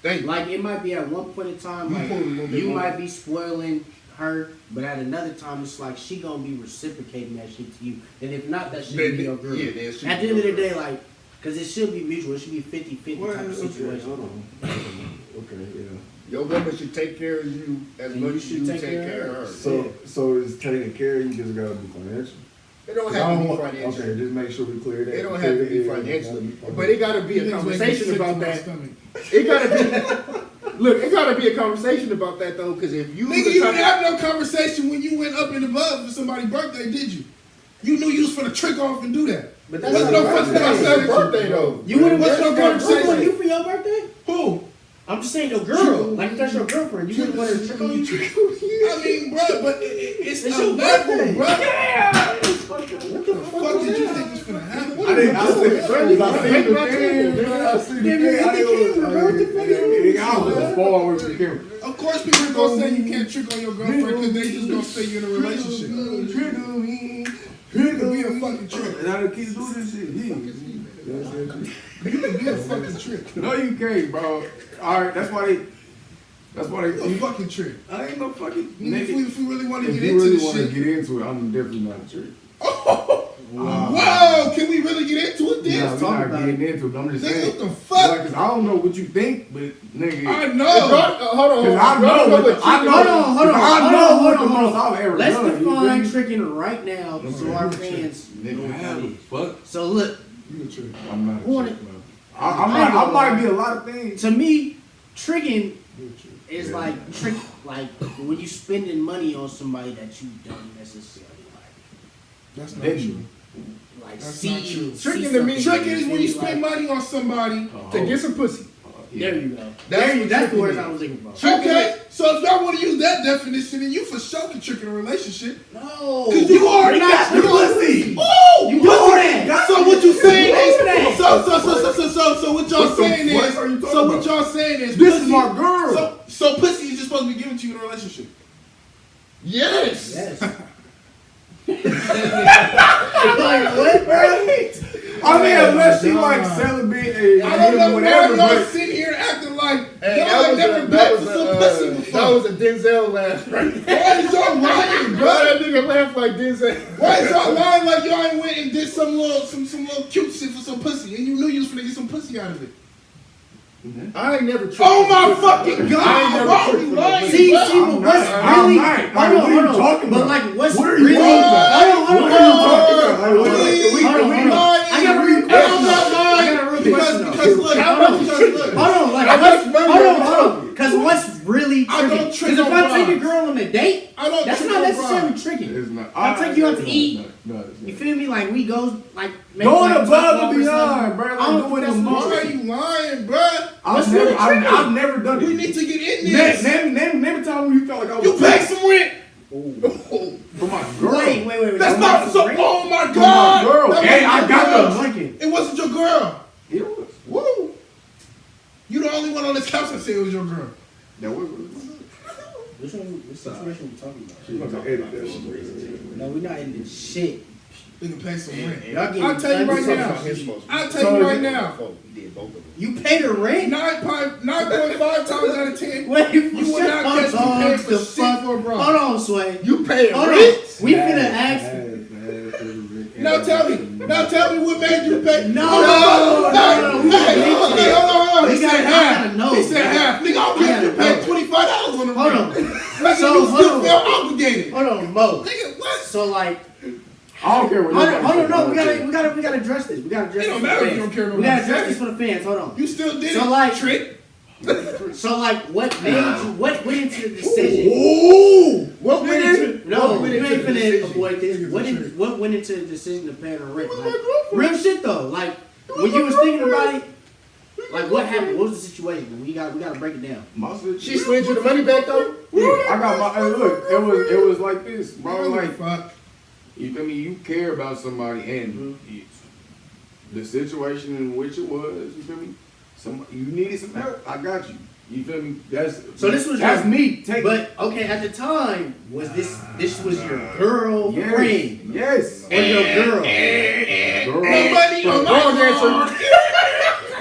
Speaker 4: Thank you.
Speaker 1: Like it might be at one point in time,
Speaker 4: You
Speaker 1: like
Speaker 4: pulled a little bit
Speaker 1: you
Speaker 4: more.
Speaker 1: might be spoiling her, but at another time it's like she gonna be reciprocating that shit to you. And if not, that shit be your girl.
Speaker 4: Yeah, that should
Speaker 1: At
Speaker 4: be
Speaker 1: the end of
Speaker 4: your
Speaker 1: the day,
Speaker 4: girl.
Speaker 1: like, cause it should be mutual. It should be 50-50
Speaker 2: Well,
Speaker 1: type of
Speaker 2: okay,
Speaker 1: situation.
Speaker 2: hold on. Okay, yeah.
Speaker 4: Your woman should take care of you as
Speaker 1: And
Speaker 4: much
Speaker 1: you
Speaker 4: as
Speaker 1: should
Speaker 4: you
Speaker 1: take
Speaker 4: take
Speaker 1: care of
Speaker 4: care of
Speaker 1: her.
Speaker 4: her.
Speaker 2: So it's taking care. You just gotta be financial.
Speaker 4: It don't
Speaker 2: I
Speaker 4: have
Speaker 2: don't
Speaker 4: to be
Speaker 2: want-
Speaker 4: financial.
Speaker 2: Okay, just make sure we clear that.
Speaker 4: It don't have to be financial. But it gotta be a conversation about that. It gotta be. Look, it gotta be a conversation about that though, because if you
Speaker 3: Nigga, you didn't have no conversation when you went up and above for somebody's birthday, did you? You knew you was finna trick off and do that.
Speaker 1: But
Speaker 3: What's
Speaker 1: that's
Speaker 3: no
Speaker 1: not
Speaker 3: fucking
Speaker 1: right.
Speaker 3: conversation?
Speaker 4: birthday though.
Speaker 1: You wouldn't want
Speaker 3: That's
Speaker 1: your
Speaker 3: no
Speaker 1: girl to trick on
Speaker 3: conversation.
Speaker 1: you for your birthday?
Speaker 3: Who?
Speaker 1: I'm just saying your girl. Like if that's your girlfriend, you wouldn't want her to trick on you.
Speaker 3: I mean, bro, but it's
Speaker 1: It's
Speaker 3: a
Speaker 1: your
Speaker 3: level,
Speaker 1: birthday.
Speaker 3: bro.
Speaker 1: Yeah.
Speaker 3: What the fuck did you think was finna happen?
Speaker 2: I didn't. I said, I seen the thing, man. I seen the
Speaker 1: Damn,
Speaker 2: thing.
Speaker 1: hit the camera, bro. What the fuck is
Speaker 2: I was far away from the camera.
Speaker 3: Of course, people are gonna say you can't trick on your girlfriend because they just gonna say you're in a relationship.
Speaker 2: Trigger me.
Speaker 3: You can be a fucking trick.
Speaker 2: And I don't keep doing this shit.
Speaker 3: You can be a fucking trick.
Speaker 2: No, you can't, bro. All right, that's why they.
Speaker 3: You a fucking trick.
Speaker 2: I ain't no fucking.
Speaker 3: If we really want to
Speaker 2: If
Speaker 3: get
Speaker 2: you
Speaker 3: into
Speaker 2: really
Speaker 3: this
Speaker 2: want to
Speaker 3: shit.
Speaker 2: get into it, I'm definitely not a trick.
Speaker 3: Whoa, can we really get into it then?
Speaker 2: Nah, we're
Speaker 1: talk
Speaker 2: not
Speaker 1: about
Speaker 2: getting into it. I'm just
Speaker 3: Nigga,
Speaker 2: saying.
Speaker 3: what the fuck?
Speaker 2: Like, 'cause I don't know what you think, but nigga.
Speaker 3: I
Speaker 4: Hold
Speaker 3: know.
Speaker 4: on.
Speaker 2: Cause I know what the, I know.
Speaker 1: Hold on, hold on,
Speaker 2: I
Speaker 1: hold
Speaker 2: know
Speaker 1: on,
Speaker 2: what
Speaker 1: hold
Speaker 2: the
Speaker 1: on,
Speaker 2: most
Speaker 1: hold
Speaker 2: I've ever
Speaker 1: Let's
Speaker 2: done. You
Speaker 1: define
Speaker 2: feel me?
Speaker 1: tricking right now so our fans know
Speaker 2: Nigga,
Speaker 1: what
Speaker 2: how
Speaker 1: that
Speaker 2: the
Speaker 1: is.
Speaker 2: fuck?
Speaker 1: So look,
Speaker 3: You a trick.
Speaker 2: I'm not a
Speaker 1: Want
Speaker 2: trick,
Speaker 1: it.
Speaker 2: bro. I might be a lot of things.
Speaker 1: to me, tricking
Speaker 3: You a trick.
Speaker 1: is
Speaker 2: Yeah.
Speaker 1: like like when you spending money on somebody that you don't necessarily like.
Speaker 3: That's not
Speaker 2: Then
Speaker 3: true.
Speaker 1: Like
Speaker 3: That's
Speaker 1: see,
Speaker 3: not true.
Speaker 1: see
Speaker 4: Tricking to me-
Speaker 1: something
Speaker 3: Tricking is when you
Speaker 1: like-
Speaker 3: spend money on somebody.
Speaker 4: To get some pussy.
Speaker 1: There you go.
Speaker 4: That's
Speaker 1: That's
Speaker 4: what
Speaker 1: the
Speaker 4: tricking
Speaker 1: words
Speaker 4: is.
Speaker 1: I was looking for.
Speaker 3: Okay, so if y'all want to use that definition, then you for sure can trick in a relationship.
Speaker 1: No,
Speaker 3: 'Cause you already
Speaker 1: You're
Speaker 3: got
Speaker 1: not
Speaker 3: the pussy.
Speaker 1: Oh, you doing that?
Speaker 3: So what you saying is,
Speaker 1: that?
Speaker 3: so what y'all
Speaker 2: What the
Speaker 3: saying
Speaker 2: fuck
Speaker 3: is,
Speaker 2: are you talking
Speaker 3: so what
Speaker 2: about?
Speaker 3: y'all saying is,
Speaker 2: This is
Speaker 3: pussy-
Speaker 2: my girl.
Speaker 3: So pussy is just supposed to be given to you in a relationship.
Speaker 4: Yes.
Speaker 1: Yes. Like what, bro?
Speaker 2: I mean, unless she
Speaker 1: Nah.
Speaker 2: like celibate and
Speaker 3: I don't know why
Speaker 2: whatever,
Speaker 3: y'all
Speaker 2: but
Speaker 3: sitting here acting like
Speaker 4: Hey,
Speaker 3: y'all
Speaker 4: that
Speaker 3: ain't
Speaker 4: was
Speaker 3: never
Speaker 4: a-
Speaker 3: bet
Speaker 4: that
Speaker 3: for
Speaker 4: was
Speaker 3: some
Speaker 4: a,
Speaker 3: pussy
Speaker 4: That
Speaker 3: before.
Speaker 4: was a Denzel laugh, right?
Speaker 3: Why is y'all lying,
Speaker 4: Bro,
Speaker 3: bro?
Speaker 4: that nigga laugh like Denzel.
Speaker 3: Why is y'all lying like y'all ain't went and did some little cute shit for some pussy and you knew you was finna get some pussy out of it?
Speaker 4: I ain't never tricked.
Speaker 3: Oh my
Speaker 4: for
Speaker 3: fucking
Speaker 4: pussy. I ain't
Speaker 3: god!
Speaker 4: never
Speaker 3: Why are
Speaker 4: tricked
Speaker 3: you
Speaker 4: for no
Speaker 3: lying?
Speaker 4: pussy.
Speaker 1: See,
Speaker 3: bro?
Speaker 1: but what's
Speaker 2: I'm
Speaker 1: really?
Speaker 2: not. Like, what are you talking
Speaker 1: But
Speaker 2: about?
Speaker 1: like, what's
Speaker 2: What are you
Speaker 1: really?
Speaker 2: talking about?
Speaker 1: Hold on,
Speaker 2: What are you talking about? Like, what are
Speaker 3: Please,
Speaker 2: you-
Speaker 1: hold on,
Speaker 3: we
Speaker 1: hold on.
Speaker 3: lying.
Speaker 1: I got
Speaker 3: We
Speaker 1: real necessarily tricking.
Speaker 5: It's not.
Speaker 1: I'll take you out to eat.
Speaker 5: No, it's not.
Speaker 1: You feel me? Like we go like
Speaker 5: Going
Speaker 1: like,
Speaker 5: above and
Speaker 1: $12
Speaker 5: beyond, bro.
Speaker 1: I
Speaker 5: Like
Speaker 1: don't
Speaker 5: doing
Speaker 1: think
Speaker 5: the
Speaker 1: that's
Speaker 5: most.
Speaker 3: Why are you lying, bruh?
Speaker 5: I've never done it.
Speaker 3: We need to get in this.
Speaker 5: Name a time when you felt like I was.
Speaker 3: You pay some rent.
Speaker 5: for my girl.
Speaker 1: Wait.
Speaker 3: That's not so. Oh my
Speaker 5: For
Speaker 3: God.
Speaker 5: my girl.
Speaker 3: That
Speaker 5: Hey, I
Speaker 3: wasn't
Speaker 5: got
Speaker 3: your
Speaker 5: the
Speaker 3: girl.
Speaker 5: drinking.
Speaker 3: It wasn't your girl.
Speaker 5: It was.
Speaker 3: Woo. You the only one on this couch that said it was your girl.
Speaker 5: That was.
Speaker 1: Which situation we talking about?
Speaker 5: She gonna edit that shit.
Speaker 1: No, we're not in this shit.
Speaker 3: We can pay some rent.
Speaker 1: Y'all getting
Speaker 3: I'll tell you right
Speaker 1: tons
Speaker 3: now.
Speaker 1: of-
Speaker 3: I'll tell you right now.
Speaker 4: He did both of them.
Speaker 1: You pay the rent?
Speaker 3: 9.5 times out of 10.
Speaker 1: Wait,
Speaker 3: You will not catch me paying for
Speaker 1: the
Speaker 3: shit
Speaker 1: fuck.
Speaker 3: for a bro.
Speaker 1: Hold on, Sway.
Speaker 4: You paying
Speaker 1: Hold
Speaker 4: rent?
Speaker 1: on. We finna ask.
Speaker 3: Now tell me what made you pay.
Speaker 1: No.
Speaker 3: Hey, hold on. He
Speaker 1: We
Speaker 3: said
Speaker 1: gotta
Speaker 3: half.
Speaker 1: know.
Speaker 3: He said half. Nigga, I'll get you paid $25 on the
Speaker 1: Hold
Speaker 3: rent.
Speaker 1: on.
Speaker 3: Nigga,
Speaker 1: So,
Speaker 3: you
Speaker 1: hold
Speaker 3: still
Speaker 1: on.
Speaker 3: feel obligated.
Speaker 1: Hold on, Mo.
Speaker 3: Nigga, what?
Speaker 1: So like,
Speaker 5: I don't care what
Speaker 1: hold
Speaker 5: nobody
Speaker 1: on, no,
Speaker 5: says.
Speaker 1: we gotta address this. We gotta address
Speaker 3: It
Speaker 1: this
Speaker 3: don't
Speaker 1: for
Speaker 3: matter
Speaker 1: the
Speaker 3: if you
Speaker 1: fans.
Speaker 3: don't care about
Speaker 1: We gotta
Speaker 3: what
Speaker 1: address
Speaker 3: I'm
Speaker 1: this for the fans. Hold on.
Speaker 3: You still did
Speaker 1: So,
Speaker 3: it.
Speaker 1: like-
Speaker 3: Trick.
Speaker 1: So like, what made you? What went into the decision?
Speaker 5: Ooh.
Speaker 4: What went into
Speaker 1: No,
Speaker 4: what went
Speaker 1: you
Speaker 4: into
Speaker 1: ain't
Speaker 4: the
Speaker 1: finna
Speaker 4: decision?
Speaker 1: avoid this.
Speaker 3: Niggas
Speaker 1: What,
Speaker 3: are tricked.
Speaker 1: what went into the decision of paying the rent?
Speaker 3: was
Speaker 1: Like,
Speaker 3: my girlfriend.
Speaker 1: real shit though. Like, when you was thinking about it, like, what happened? What was the situation? We gotta break it down.
Speaker 5: My sister.
Speaker 4: She slid you the money back though?
Speaker 5: Yeah, I got my. Hey, look, it was like this, bro. Like,
Speaker 3: Fuck.
Speaker 5: you feel me? You care about somebody, and the situation in which it was. You feel me? You needed some help. I got you. You feel me?
Speaker 1: So this was
Speaker 5: that's
Speaker 1: your-
Speaker 5: me. Take
Speaker 1: But okay, at the time, was this was your girlfriend
Speaker 5: Yes.
Speaker 1: or your girl?
Speaker 5: Girl.
Speaker 3: Nobody on
Speaker 4: Wrong
Speaker 3: my
Speaker 4: answer.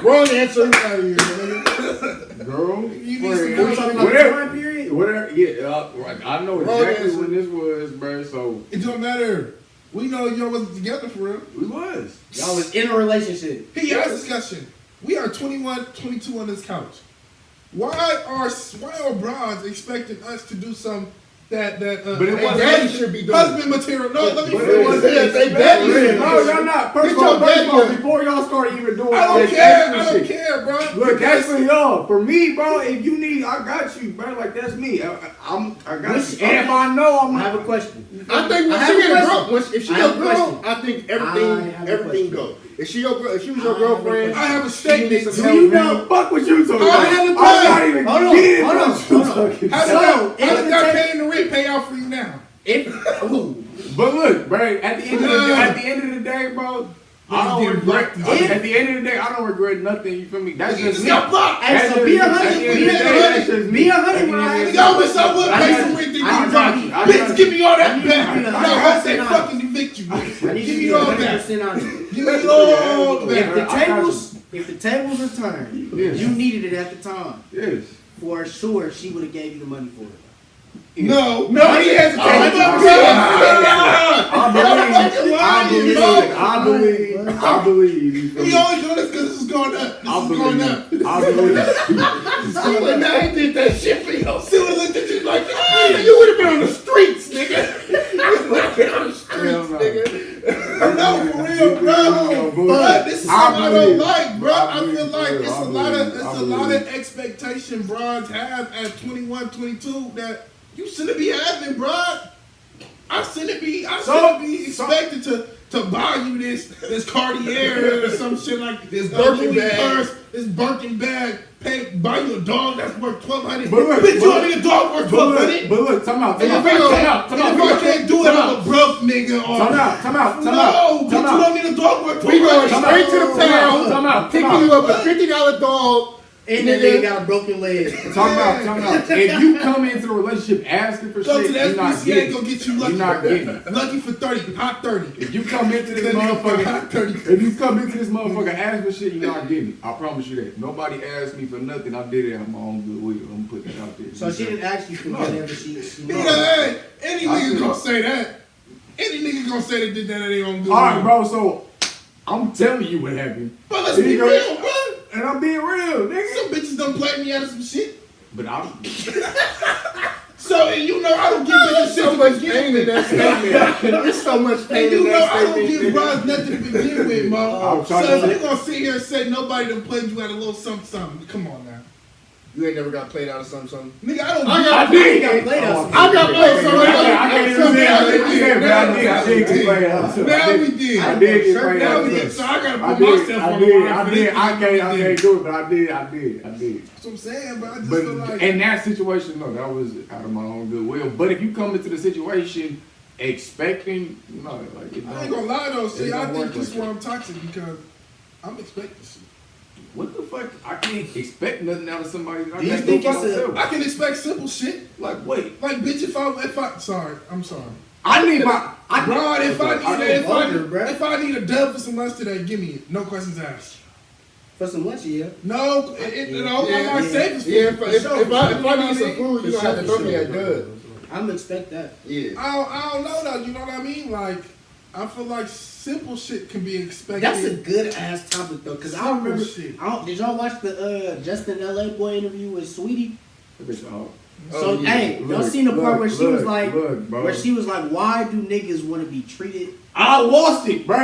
Speaker 4: Wrong answer.
Speaker 3: Out of here, nigga.
Speaker 5: Girl.
Speaker 3: You need some
Speaker 5: friend,
Speaker 3: help.
Speaker 1: We talking about the
Speaker 5: whatever.
Speaker 1: time period?
Speaker 5: Whatever. Yeah. Right. I know
Speaker 4: Wrong
Speaker 5: exactly
Speaker 4: answer.
Speaker 5: when this was, bro. So
Speaker 3: It don't matter. We know y'all wasn't together for real.
Speaker 5: we was.
Speaker 1: Y'all was in a relationship.
Speaker 3: He asked discussion. We are 21, 22 on this couch. Why are bras expecting us to do something that
Speaker 5: But it
Speaker 3: they
Speaker 5: wasn't-
Speaker 4: Daddy should be doing.
Speaker 3: husband material? No, let me
Speaker 5: But it
Speaker 3: finish.
Speaker 5: wasn't
Speaker 4: Yeah, they daddy shit.
Speaker 5: No, y'all not. First
Speaker 4: Get
Speaker 5: of all,
Speaker 4: your daddy up.
Speaker 5: before y'all started even doing
Speaker 3: I
Speaker 5: all
Speaker 3: don't
Speaker 5: this
Speaker 3: care.
Speaker 5: extra
Speaker 3: I don't
Speaker 5: shit.
Speaker 3: care, bro.
Speaker 5: Look, that's for y'all. For me, bro, if you need, I got you, bro. Like, that's me. I got
Speaker 1: Which-
Speaker 5: you. And if I know, I'm
Speaker 1: I have a
Speaker 5: not.
Speaker 1: question.
Speaker 4: I think when
Speaker 1: I
Speaker 4: she
Speaker 1: have a
Speaker 4: get a
Speaker 1: question.
Speaker 4: girl, if she
Speaker 1: I
Speaker 4: your
Speaker 1: have a
Speaker 4: girl,
Speaker 1: question.
Speaker 4: I think
Speaker 1: I have a
Speaker 4: everything
Speaker 1: question.
Speaker 4: go. If she your girl, if she was your
Speaker 1: I have a
Speaker 4: girlfriend,
Speaker 3: I have a
Speaker 4: she needed
Speaker 3: statement.
Speaker 4: some
Speaker 1: Do
Speaker 4: help.
Speaker 1: you
Speaker 5: Man,
Speaker 1: know?
Speaker 5: fuck what you talking
Speaker 3: I
Speaker 5: about.
Speaker 3: have a
Speaker 5: I'm
Speaker 3: question.
Speaker 5: not even
Speaker 1: Hold on,
Speaker 5: getting
Speaker 1: hold on,
Speaker 5: what you
Speaker 1: hold on.
Speaker 5: talking
Speaker 3: How
Speaker 5: about.
Speaker 3: did
Speaker 1: So,
Speaker 3: that paying the rent pay out for you now?
Speaker 5: But look, bro, at the end of the day, bro, I don't
Speaker 3: Niggas
Speaker 5: regret.
Speaker 3: get blocked.
Speaker 5: At the end of the day, I don't regret nothing. You feel me? That's
Speaker 3: You
Speaker 5: just
Speaker 3: just
Speaker 5: me.
Speaker 3: got blocked.
Speaker 1: Hey,
Speaker 5: That's
Speaker 1: so
Speaker 5: just
Speaker 1: be
Speaker 5: me.
Speaker 1: a
Speaker 5: At the
Speaker 1: hundred.
Speaker 5: end
Speaker 1: Be
Speaker 5: of
Speaker 1: a
Speaker 5: the day, that's just
Speaker 1: hundred.
Speaker 5: me.
Speaker 1: Be a
Speaker 5: At the
Speaker 1: hundred.
Speaker 5: end of the
Speaker 1: Ryan.
Speaker 5: day,
Speaker 3: Nigga, I wish I would
Speaker 1: I
Speaker 3: pay
Speaker 1: got
Speaker 3: some
Speaker 1: you.
Speaker 3: rent. Then
Speaker 1: I
Speaker 3: you
Speaker 1: got
Speaker 3: drop
Speaker 1: you.
Speaker 3: it.
Speaker 1: I got
Speaker 3: Bitch,
Speaker 1: you.
Speaker 3: give me all
Speaker 1: I
Speaker 3: that
Speaker 1: need you to
Speaker 3: back.
Speaker 1: be
Speaker 3: Now
Speaker 1: 100%
Speaker 3: I say
Speaker 1: honest.
Speaker 3: fucking evict you.
Speaker 1: I need
Speaker 3: Give
Speaker 1: you to
Speaker 3: me
Speaker 1: be
Speaker 3: all that.
Speaker 1: 100% honest.
Speaker 3: Give me all
Speaker 1: If
Speaker 3: that.
Speaker 1: the tables, if the tables were turned,
Speaker 5: Yes.
Speaker 1: you needed it at the time.
Speaker 5: Yes.
Speaker 1: For sure, she would have gave you the money for it.
Speaker 3: No, he has to
Speaker 5: I believe. You feel
Speaker 3: He
Speaker 5: me?
Speaker 3: only doing this because this is going up. This is going up.
Speaker 5: I believe.
Speaker 4: See when I did that shit for you.
Speaker 3: See what looked at you like,
Speaker 4: You would have been on the streets, nigga. You would have been on the streets,
Speaker 5: Hell no.
Speaker 3: no,
Speaker 4: nigga.
Speaker 3: for real, bro. But this is something I don't like, bro. I feel like it's a lot of expectation bros have at 21, 22 that you shouldn't be having, bro. I shouldn't be expected to buy you this Cartier or some shit like this
Speaker 4: Birkin
Speaker 3: Louis
Speaker 4: bag.
Speaker 3: purse, this Birkin bag, buy you a dog that's worth $1,200.
Speaker 5: But look,
Speaker 3: Bitch, you want me a dog worth $1,200?
Speaker 5: But look, time out.
Speaker 3: And if I can't do it, I'm a broke nigga.
Speaker 5: Time out.
Speaker 3: No, bitch, you don't need a dog worth $1,200.
Speaker 4: We going straight to the
Speaker 5: Time
Speaker 4: pound,
Speaker 5: out.
Speaker 4: picking you up a $50 dog.
Speaker 1: And then they got a broken leg.
Speaker 5: Time out. If you come into the relationship asking for
Speaker 3: Go
Speaker 5: shit,
Speaker 3: to the
Speaker 5: you're not
Speaker 3: SPCA,
Speaker 5: getting
Speaker 3: go
Speaker 5: it.
Speaker 3: get you lucky.
Speaker 5: You're not getting it.
Speaker 3: Lucky for 30, hot 30.
Speaker 5: If you come into this
Speaker 3: That nigga for
Speaker 5: motherfucker,
Speaker 3: hot 30.
Speaker 5: if you come into this motherfucker asking for shit, you're not getting it. I promise you that. Nobody asked me for nothing. I did it on my own good will. I'm gonna put that out there.
Speaker 1: So she didn't ask you for whatever she
Speaker 3: Nigga, hey, any nigga gonna say that. Any nigga gonna say they did that at their own good.
Speaker 5: Alright, bro, so I'm telling you what happened.
Speaker 3: But let's be
Speaker 5: Here you go.
Speaker 3: real, bro.
Speaker 5: And I'm being real, nigga.
Speaker 3: Some bitches done play me out of some shit.
Speaker 5: But I'm
Speaker 3: So, and you know I don't give bitches shit
Speaker 4: So
Speaker 3: to
Speaker 4: much
Speaker 3: begin
Speaker 4: pain in that statement. There's so much pain
Speaker 3: And
Speaker 4: in
Speaker 3: you know
Speaker 4: that
Speaker 3: I don't
Speaker 4: statement.
Speaker 3: give bros nothing to begin with, Mo.
Speaker 5: I'm trying
Speaker 3: So
Speaker 5: to
Speaker 3: if you gonna sit here and say nobody done played you at a little something, come on now.
Speaker 4: You ain't never got played out of something.
Speaker 3: Nigga, I don't.
Speaker 5: I did.
Speaker 1: got played out.
Speaker 4: I got played some.
Speaker 5: I can't even say it, but I did get played out.
Speaker 3: Now we did.
Speaker 5: I did get played
Speaker 3: Now
Speaker 5: out.
Speaker 3: we did. So I gotta
Speaker 5: I
Speaker 3: put
Speaker 5: did.
Speaker 3: myself
Speaker 5: I
Speaker 3: on the
Speaker 5: did.
Speaker 3: line.
Speaker 5: I
Speaker 3: for
Speaker 5: did.
Speaker 3: this.
Speaker 5: I can't do it, but I did.
Speaker 3: That's what I'm saying, but I just
Speaker 5: But
Speaker 3: feel like.
Speaker 5: in that situation, no, that was out of my own goodwill. But if you come into the situation expecting, no, like
Speaker 3: I ain't gonna lie though. See,
Speaker 5: it
Speaker 3: I
Speaker 5: don't
Speaker 3: think
Speaker 5: work
Speaker 3: this is
Speaker 5: like
Speaker 3: where I'm toxic because I'm expecting shit.
Speaker 5: what the fuck? I can't expect nothing out of somebody. I
Speaker 1: Do you
Speaker 5: gotta
Speaker 1: think
Speaker 5: do it
Speaker 1: it's a-
Speaker 5: myself.
Speaker 3: I can expect simple shit.
Speaker 5: Like, wait,
Speaker 3: Like, bitch, if I, sorry, I'm sorry.
Speaker 5: I need my.
Speaker 3: Bro, if I need a dub for some lunch today, give me it. No questions asked.
Speaker 1: For some lunch, yeah.
Speaker 3: No, I might save this
Speaker 4: Yeah,
Speaker 3: food.
Speaker 4: if I
Speaker 3: You know what I
Speaker 4: need some
Speaker 3: mean?
Speaker 4: food, you don't have to throw me a dud.
Speaker 1: I'm gonna expect that.
Speaker 4: Yeah.
Speaker 3: I don't know though. You know what I mean? Like, I feel like simple shit can be expected.
Speaker 1: That's a good ass topic though, cause I remember.
Speaker 3: Shit.
Speaker 1: Did y'all watch the Justin LA Boy interview with Sweetie?
Speaker 5: Oh,
Speaker 1: So
Speaker 4: yeah.
Speaker 1: hey, y'all
Speaker 5: Look,
Speaker 1: seen the part where she was
Speaker 5: look,
Speaker 1: like,
Speaker 5: look, bro.
Speaker 1: where she was like, why do niggas want to be treated?
Speaker 5: I lost it, bro.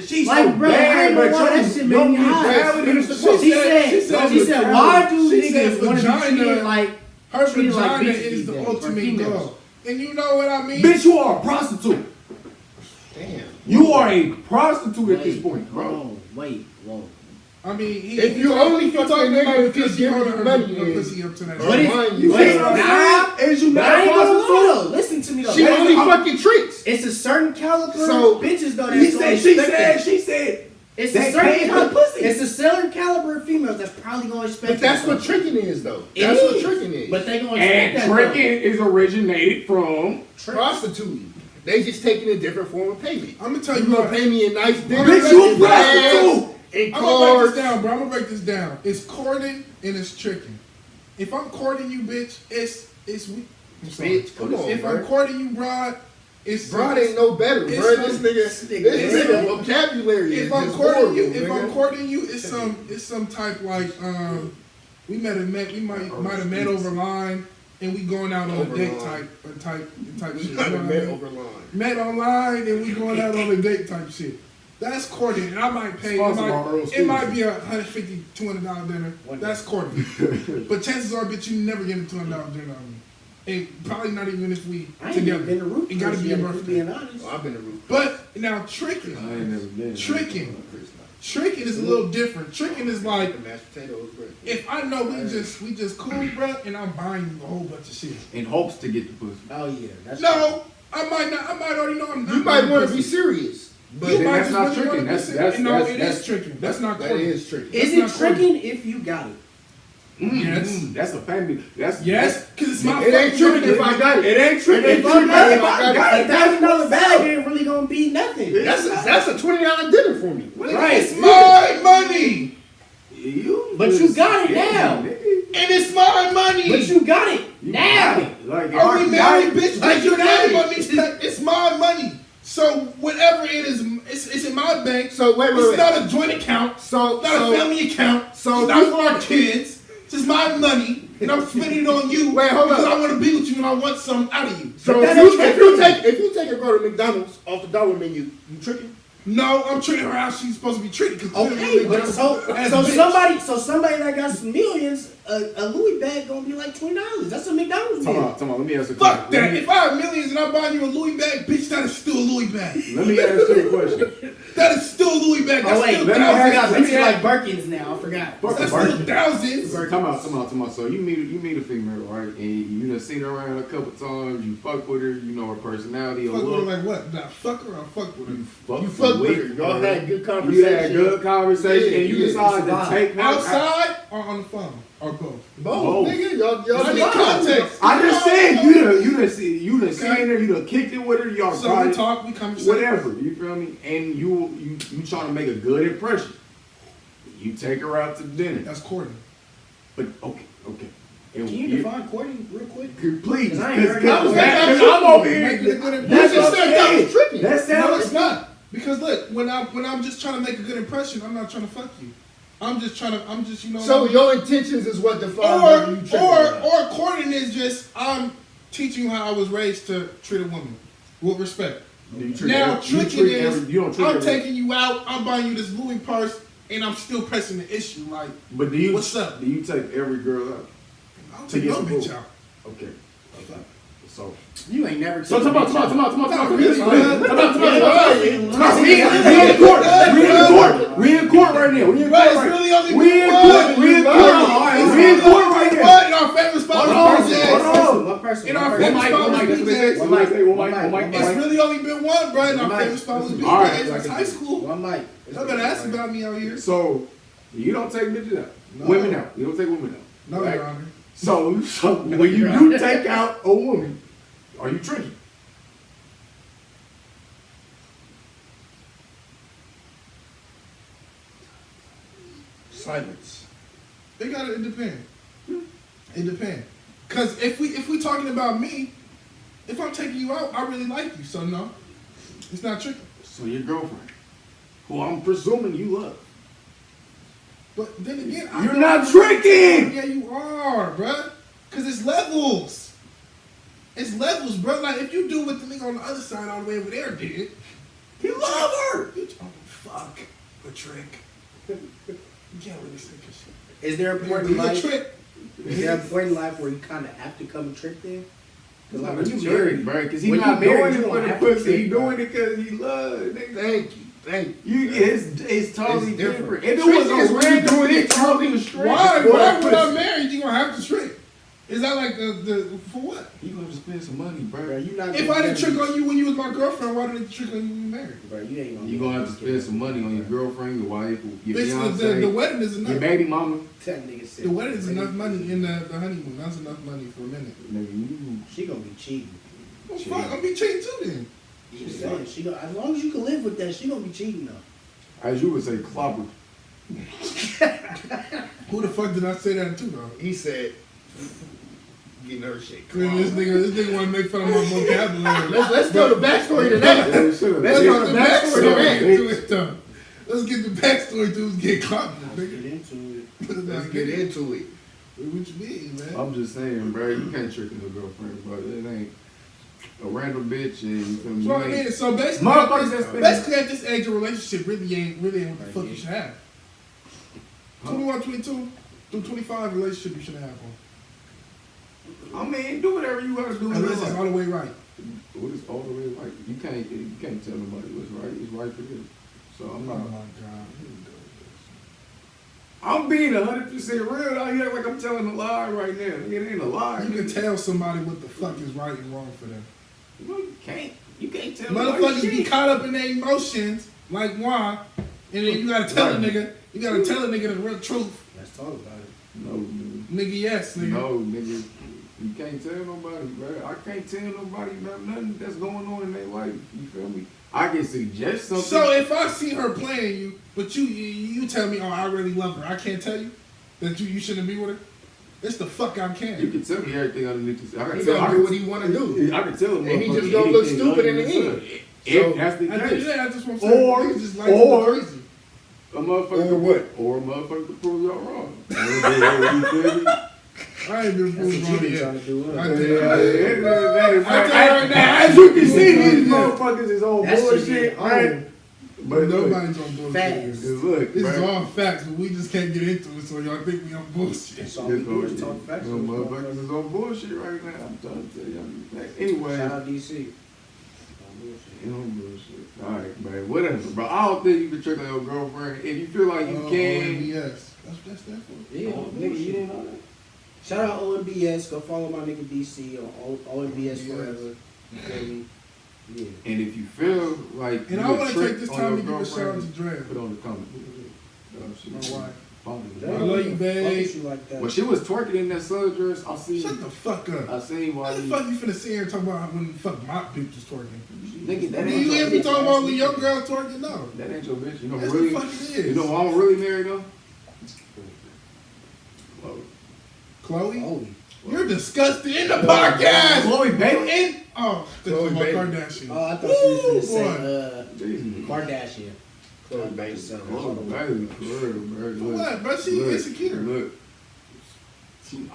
Speaker 5: She's
Speaker 1: Like,
Speaker 5: so
Speaker 1: bro, I
Speaker 5: bad,
Speaker 1: ain't
Speaker 5: but
Speaker 1: gonna lie, that shit made me hot. She said, why do
Speaker 3: she said
Speaker 1: niggas want to be
Speaker 3: vagina-
Speaker 1: treated like
Speaker 3: Her
Speaker 1: treated like
Speaker 3: vagina
Speaker 1: bitches
Speaker 3: is
Speaker 1: these
Speaker 3: the
Speaker 1: days, or
Speaker 3: ultimate
Speaker 1: females.
Speaker 3: goal. And you know what I mean?
Speaker 5: Bitch, you are a prostitute.
Speaker 4: Damn.
Speaker 5: You are a prostitute at this point, bro.
Speaker 1: Whoa, wait, whoa.
Speaker 3: I mean,
Speaker 4: If you only fuck
Speaker 3: talking
Speaker 4: that
Speaker 3: about
Speaker 4: nigga
Speaker 3: because
Speaker 4: because
Speaker 3: she
Speaker 4: you
Speaker 3: holding
Speaker 4: give
Speaker 3: her
Speaker 4: money,
Speaker 3: her
Speaker 4: then-
Speaker 3: pussy up to that.
Speaker 1: What is-
Speaker 4: Mind
Speaker 5: You
Speaker 1: what
Speaker 5: see
Speaker 1: is-
Speaker 5: what I'm saying? Is you
Speaker 1: But
Speaker 5: not
Speaker 1: I
Speaker 5: a
Speaker 1: ain't gonna
Speaker 5: prostitute?
Speaker 1: lie though. Listen to me though.
Speaker 4: She
Speaker 1: That's-
Speaker 4: only
Speaker 1: I'm-
Speaker 4: fucking tricks.
Speaker 1: It's a certain caliber
Speaker 4: So,
Speaker 1: of bitches though.
Speaker 5: He
Speaker 1: That's gonna
Speaker 5: said, she
Speaker 1: expect
Speaker 5: said,
Speaker 1: that.
Speaker 5: she said.
Speaker 1: It's
Speaker 5: they
Speaker 1: a certain
Speaker 5: paid for
Speaker 1: caliber.
Speaker 5: pussy.
Speaker 1: It's a certain caliber of females that's probably gonna expect.
Speaker 4: But that's
Speaker 1: that,
Speaker 4: what
Speaker 1: though.
Speaker 4: tricking is, though.
Speaker 1: It
Speaker 4: That's what
Speaker 1: is.
Speaker 4: tricking is.
Speaker 1: But they gonna expect that.
Speaker 5: And tricking is originated from.
Speaker 4: Prostituting. They just taking a different form of payment.
Speaker 3: I'm gonna tell
Speaker 4: You
Speaker 3: you
Speaker 4: gonna
Speaker 3: what.
Speaker 4: pay me a nice dinner?
Speaker 5: Bitch, you a
Speaker 4: and bags
Speaker 5: prostitute.
Speaker 4: and
Speaker 3: I'm gonna break
Speaker 4: cars.
Speaker 3: this down, bro. I'm gonna break this down. It's courting and it's tricking. If I'm courting you, bitch, it's I'm sorry.
Speaker 4: Bitch, come on,
Speaker 3: If
Speaker 4: bro.
Speaker 3: I'm courting you, broad, it's
Speaker 4: Broad ain't no better,
Speaker 3: It's
Speaker 4: bro.
Speaker 3: some-
Speaker 4: This nigga vocabulary is
Speaker 3: If I'm
Speaker 4: just
Speaker 3: courting
Speaker 4: horrible,
Speaker 3: you, if
Speaker 4: nigga.
Speaker 3: I'm courting you, it's some type like we might have met over line and we going out on a date
Speaker 4: Overline.
Speaker 3: type shit. You know
Speaker 4: Never
Speaker 3: what I
Speaker 4: met
Speaker 3: mean?
Speaker 4: over line.
Speaker 3: Met online and we going out on a date type shit. That's courting, and I might pay.
Speaker 5: Sponsored by Earl
Speaker 3: It might
Speaker 5: Stevenson.
Speaker 3: be $150, $200 dinner. That's courting. But chances are, bitch, you never get a $200 dinner on me, and probably not even if we
Speaker 1: I ain't
Speaker 3: together.
Speaker 1: been to roof.
Speaker 3: It gotta be a birthday.
Speaker 1: Being honest.
Speaker 4: Oh, I've been to roof.
Speaker 3: But now tricking,
Speaker 5: I ain't never been.
Speaker 3: tricking is a little different. Tricking is like,
Speaker 4: The mashed potatoes, bro.
Speaker 3: if I know we just cool, bro, and I'm buying you a whole bunch of shit.
Speaker 5: In hopes to get the pussy.
Speaker 1: Oh yeah, that's
Speaker 3: No, I might already know I'm not.
Speaker 4: You might
Speaker 3: buying
Speaker 4: want to
Speaker 3: pussy.
Speaker 4: be serious, but
Speaker 3: You
Speaker 5: then
Speaker 3: might
Speaker 5: that's
Speaker 3: just
Speaker 5: not
Speaker 3: really
Speaker 5: tricking.
Speaker 3: wanna be
Speaker 5: That's-
Speaker 3: serious.
Speaker 5: that's-
Speaker 3: No,
Speaker 5: that's-
Speaker 3: it is tricking. That's not
Speaker 4: that
Speaker 3: courting.
Speaker 4: is tricky.
Speaker 1: Is
Speaker 3: That's
Speaker 1: it
Speaker 3: not
Speaker 1: tricking if you got it?
Speaker 3: Yes.
Speaker 5: That's a family. That's
Speaker 3: Yes, because it's my
Speaker 4: It ain't
Speaker 3: fucking
Speaker 4: tricking if
Speaker 3: money.
Speaker 4: I got it.
Speaker 5: It ain't tricking.
Speaker 1: If I got it,
Speaker 5: Got
Speaker 1: $1,000 bag ain't really gonna be nothing.
Speaker 4: That's a $20 dinner for me.
Speaker 1: Right.
Speaker 3: It's my money,
Speaker 1: But you got it now.
Speaker 3: and it's my money.
Speaker 1: But you got it now.
Speaker 5: Like,
Speaker 3: Are we married, bitch?
Speaker 1: Like
Speaker 3: Like
Speaker 1: you
Speaker 3: you
Speaker 1: got
Speaker 3: got
Speaker 1: it.
Speaker 3: money. It's my money. So whatever it is, it's in my bank.
Speaker 4: So wait.
Speaker 3: It's not a joint account.
Speaker 4: So
Speaker 3: Not a family account.
Speaker 4: so
Speaker 3: It's not for our kids. It's just my money, and I'm spending it on you.
Speaker 4: Wait, hold
Speaker 3: because
Speaker 4: up.
Speaker 3: I want to be with you, and I want something out of you.
Speaker 4: So
Speaker 1: But
Speaker 4: if
Speaker 1: that ain't
Speaker 4: you take a girl to McDonald's off the dollar menu, you tricking?
Speaker 3: No, I'm treating her how she's supposed to be treated. Cause
Speaker 1: Okay, but
Speaker 3: as
Speaker 1: so
Speaker 3: a bitch.
Speaker 1: somebody that got some millions, a Louis bag gonna be like $20. That's a McDonald's
Speaker 5: Come
Speaker 1: meal.
Speaker 5: on, let me ask you a
Speaker 3: Fuck
Speaker 5: question.
Speaker 3: that. If I have millions and I buy you a Louis bag, bitch, that is still a Louis bag.
Speaker 5: Let me ask you a question.
Speaker 3: That is still a Louis bag. That's
Speaker 1: Oh wait,
Speaker 3: still
Speaker 5: let me
Speaker 1: I forgot.
Speaker 5: ask- let me
Speaker 1: Bitches like
Speaker 5: ask-
Speaker 1: Birkins now. I forgot.
Speaker 5: Fuck
Speaker 3: That's
Speaker 5: the
Speaker 3: still
Speaker 5: Birkin.
Speaker 3: thousands.
Speaker 5: Come out. So you meet a female, right? And you done seen her around a couple times. You fuck with her. You know her personality. Or
Speaker 3: Fuck with her
Speaker 5: look.
Speaker 3: like what? Nah, fuck her or fuck with her.
Speaker 5: You
Speaker 4: You fuck with her. Y'all had good
Speaker 5: You
Speaker 4: conversation.
Speaker 5: had good conversation, and you
Speaker 4: Yeah,
Speaker 5: decide to
Speaker 1: yeah.
Speaker 5: take her
Speaker 3: Outside or on the phone or both?
Speaker 4: Both,
Speaker 5: Both.
Speaker 4: nigga. Y'all
Speaker 3: I need
Speaker 4: just
Speaker 3: context.
Speaker 5: I just said you done seen
Speaker 3: Okay.
Speaker 5: her, you done kicked it with her, y'all
Speaker 3: So
Speaker 5: tried
Speaker 3: we
Speaker 5: it,
Speaker 3: talk, we conversate.
Speaker 5: whatever. You feel me? And you trying to make a good impression. You take her out to dinner,
Speaker 3: That's courting.
Speaker 5: but okay. And
Speaker 1: Can you define courting real quick?
Speaker 5: Please,
Speaker 1: 'Cause I ain't heard
Speaker 5: because
Speaker 3: that.
Speaker 5: I'm over here.
Speaker 3: Making a good
Speaker 5: That's
Speaker 3: impression.
Speaker 5: what I'm
Speaker 4: said that
Speaker 5: saying.
Speaker 4: was tricking.
Speaker 5: That
Speaker 3: No,
Speaker 5: sounds.
Speaker 3: it's not. Because look, when I'm just trying to make a good impression, I'm not trying to fuck you. I'm just you know.
Speaker 4: So your intentions is what defines
Speaker 3: or
Speaker 4: whether you tricking not.
Speaker 3: or courting is just I'm teaching you how I was raised to treat a woman with respect.
Speaker 5: You treat
Speaker 3: Now
Speaker 5: every- you
Speaker 3: tricking
Speaker 5: treat
Speaker 3: is
Speaker 5: every- you don't treat
Speaker 3: I'm
Speaker 5: every-
Speaker 3: taking you out, I'm buying you this Louis purse, and I'm still pressing the issue. Like,
Speaker 5: But do you?
Speaker 3: What's up?
Speaker 5: Do you take every girl out?
Speaker 3: don't
Speaker 2: To
Speaker 3: take
Speaker 2: get
Speaker 3: no
Speaker 2: some
Speaker 3: bitch
Speaker 2: food.
Speaker 3: out.
Speaker 2: Okay. So.
Speaker 1: You ain't never.
Speaker 2: So come on. We in court. We in court right now. We in
Speaker 3: Bro,
Speaker 2: court
Speaker 3: it's
Speaker 2: right
Speaker 3: really only
Speaker 2: We in
Speaker 3: been
Speaker 2: court.
Speaker 3: one.
Speaker 2: We in court. We in court right now.
Speaker 3: What in our favorite spot?
Speaker 2: Hold on.
Speaker 1: One person.
Speaker 3: In our
Speaker 1: one
Speaker 3: favorite
Speaker 1: person.
Speaker 3: spot was BJ's. It's
Speaker 2: One
Speaker 3: really only been one, bro. In our
Speaker 1: One
Speaker 3: favorite
Speaker 1: mic.
Speaker 3: spot was
Speaker 2: All right.
Speaker 3: BJ's. It's high school.
Speaker 1: One mic.
Speaker 3: Y'all better ask about me out here.
Speaker 2: So you don't take bitches out,
Speaker 3: No.
Speaker 2: women out. You don't take women out.
Speaker 3: No,
Speaker 2: right?
Speaker 3: Your Honor.
Speaker 2: So when you do take out a woman, are you tricking?
Speaker 4: Silence.
Speaker 3: It depends. It depends. Cause if we talking about me, if I'm taking you out, I really like you. So no, it's not tricky.
Speaker 2: So your girlfriend, who I'm presuming you love.
Speaker 3: But then again,
Speaker 2: You're not tricking!
Speaker 3: Yeah, you are, bruh. Cause it's levels. It's levels, bro. Like if you do what the nigga on the other side all the way over there did,
Speaker 2: You love her!
Speaker 3: oh fuck, a trick. You can't really say cause
Speaker 1: Is there a point in
Speaker 3: a
Speaker 1: life?
Speaker 3: trick.
Speaker 1: Is there a point in life where you kind of have to come and trick them? Because like when you
Speaker 2: Married,
Speaker 1: married,
Speaker 2: bro, because he's
Speaker 1: when
Speaker 2: not
Speaker 1: you married,
Speaker 2: doing
Speaker 1: you
Speaker 2: it for
Speaker 1: don't
Speaker 2: the
Speaker 1: have to
Speaker 2: pussy.
Speaker 1: trick,
Speaker 2: He's
Speaker 1: bro.
Speaker 2: doing it because he loves it.
Speaker 4: Thank you.
Speaker 2: It's totally
Speaker 4: It's
Speaker 2: different.
Speaker 4: different.
Speaker 2: If it
Speaker 3: Tricking
Speaker 2: was
Speaker 3: is
Speaker 2: a
Speaker 3: when you
Speaker 2: random
Speaker 3: doing it
Speaker 2: bitch talking straight,
Speaker 3: Why?
Speaker 2: for
Speaker 3: Why
Speaker 2: the
Speaker 3: when I'm
Speaker 2: pussy,
Speaker 3: married you gonna have to trick? Is that like the for what?
Speaker 2: you gonna have to spend some money,
Speaker 1: bro,
Speaker 2: bro.
Speaker 1: you not.
Speaker 3: If I didn't trick on you when you was my girlfriend, why didn't I trick on you when you married?
Speaker 1: bro, you ain't gonna.
Speaker 2: You gonna have to spend some money on your girlfriend, your wife, your
Speaker 3: Bitch,
Speaker 2: fiance,
Speaker 3: the wedding is
Speaker 2: your
Speaker 3: enough.
Speaker 2: baby mama.
Speaker 1: That nigga said.
Speaker 3: The wedding is enough money in the honeymoon. That's enough money for a minute.
Speaker 2: Nigga, you
Speaker 1: She gonna be cheating.
Speaker 3: Well, fuck, I'm be cheating too then.
Speaker 1: She's saying she gonna, as long as you can live with that, she gonna be cheating though.
Speaker 2: as you would say, clobber.
Speaker 3: Who the fuck did I say that to though?
Speaker 4: He said, getting her shit.
Speaker 3: Man, this nigga want to make fun of my vocabulary.
Speaker 4: Let's go to backstory to that.
Speaker 3: Let's get the backstory
Speaker 2: Yeah.
Speaker 3: to it though. Let's get the backstory to it. Get caught,
Speaker 1: Let's
Speaker 3: nigga.
Speaker 1: get into it.
Speaker 4: Let's get into it.
Speaker 3: What you mean, man?
Speaker 2: I'm just saying, bro, you can't trick your girlfriend, bro. It ain't a random bitch and you feel me?
Speaker 3: So I
Speaker 2: You ain't-
Speaker 3: mean, so basically,
Speaker 2: Motherfuckers that's been-
Speaker 3: basically at this age, a relationship really ain't what the fuck you should have. 21, 22, through 25 relationship you should have one.
Speaker 2: I mean, do whatever you gotta do in your
Speaker 3: Unless it's
Speaker 2: life.
Speaker 3: all the way right.
Speaker 2: What is all the way right? You can't tell nobody what's right. It's right for them. So I'm
Speaker 3: Oh
Speaker 2: not.
Speaker 3: my God. Here we go with
Speaker 2: I'm being 100% real out here, like I'm telling a lie right now. It ain't a lie.
Speaker 3: this. You can tell somebody what the fuck is right and wrong for them.
Speaker 2: No, you can't. You can't tell nobody
Speaker 3: Motherfuckers be
Speaker 2: shit.
Speaker 3: caught up in their emotions, like why? And then you gotta tell a nigga, the real truth.
Speaker 1: Let's talk about it.
Speaker 2: No, nigga.
Speaker 3: Nigga, yes, nigga.
Speaker 2: No, nigga. You can't tell nobody, bro. I can't tell nobody about nothing that's going on in their life. You feel me? I can suggest something.
Speaker 3: So if I see her playing you, but you tell me, oh, I really love her, I can't tell you that you shouldn't be with her. It's the fuck I
Speaker 2: you
Speaker 3: can.
Speaker 2: can tell me everything underneath this. I
Speaker 4: He
Speaker 2: can tell.
Speaker 4: gonna do what he wanna do.
Speaker 2: I can tell him.
Speaker 4: And he just gonna look stupid in the end.
Speaker 2: If that's the
Speaker 3: I think
Speaker 2: case.
Speaker 3: that's just what I'm saying.
Speaker 2: Or-
Speaker 3: Niggas just like to look
Speaker 2: or-
Speaker 3: crazy.
Speaker 2: A motherfucker
Speaker 4: Or what?
Speaker 2: Or a motherfucker to prove y'all wrong. You feel me?
Speaker 3: I ain't been
Speaker 1: That's what
Speaker 3: proved
Speaker 1: you
Speaker 3: wrong
Speaker 1: been
Speaker 3: yet.
Speaker 1: trying to do.
Speaker 3: I
Speaker 1: Huh?
Speaker 3: did.
Speaker 2: At the end of the day,
Speaker 3: I tell you right now,
Speaker 2: as you can see,
Speaker 3: Yeah.
Speaker 2: these motherfuckers is on
Speaker 1: That's
Speaker 2: bullshit,
Speaker 1: the
Speaker 2: right?
Speaker 3: But
Speaker 2: look,
Speaker 3: nobody's on bullshit.
Speaker 1: Facts.
Speaker 2: just look,
Speaker 3: This is
Speaker 2: bro.
Speaker 3: all facts, but we just can't get into it, so y'all think we on bullshit.
Speaker 1: That's all we do is talk facts.
Speaker 2: Them motherfuckers is on bullshit right now. I'm trying to tell y'all. Anyway,
Speaker 1: Shout out DC.
Speaker 2: you on bullshit. Alright, man, whatever, bro. I don't think you can trick on your girlfriend. If you feel like you can,
Speaker 3: Yes. That's that for.
Speaker 1: Yeah, nigga, you didn't know that. Shout out OMBS. Go follow my nigga DC on OMBS forever. You feel me? Yeah.
Speaker 2: and if you feel like
Speaker 3: And
Speaker 2: you
Speaker 3: I
Speaker 2: a
Speaker 3: want to
Speaker 2: trick
Speaker 3: take this
Speaker 2: on
Speaker 3: time
Speaker 2: your
Speaker 3: to give a shout out to
Speaker 2: girlfriend,
Speaker 3: Dre.
Speaker 2: put on the comment.
Speaker 3: My wife.
Speaker 2: Follow
Speaker 3: I
Speaker 2: me.
Speaker 3: love you, babe.
Speaker 1: Fuck with you like that.
Speaker 2: When she was twerking in that sundress, I seen.
Speaker 3: Shut the fuck up.
Speaker 2: I seen
Speaker 3: Why
Speaker 2: why
Speaker 3: the
Speaker 2: you.
Speaker 3: fuck you finna sit here and talk about when the fuck my bitch was twerking?
Speaker 2: Nigga, that
Speaker 3: Do
Speaker 2: ain't
Speaker 3: you
Speaker 2: your
Speaker 3: hear me
Speaker 2: bitch.
Speaker 3: talking about when your girl twerking? No.
Speaker 2: That ain't your bitch. You know
Speaker 3: Yes,
Speaker 2: really.
Speaker 3: the fuck it is.
Speaker 2: You know why I'm really married though? Chloe.
Speaker 3: Chloe?
Speaker 1: Oh,
Speaker 3: You're disgusting in the podcast!
Speaker 2: Chloe Bailey.
Speaker 3: In, oh,
Speaker 4: Chloe
Speaker 3: my
Speaker 4: Bailey.
Speaker 3: Kardashian.
Speaker 1: oh, I thought you was
Speaker 3: Woo,
Speaker 1: gonna say
Speaker 2: Jesus.
Speaker 1: Kardashian.
Speaker 4: Chloe Bailey.
Speaker 2: Chloe Bailey, for real, bro. Look,
Speaker 3: What? But she
Speaker 2: look,
Speaker 3: insecure.
Speaker 2: Look.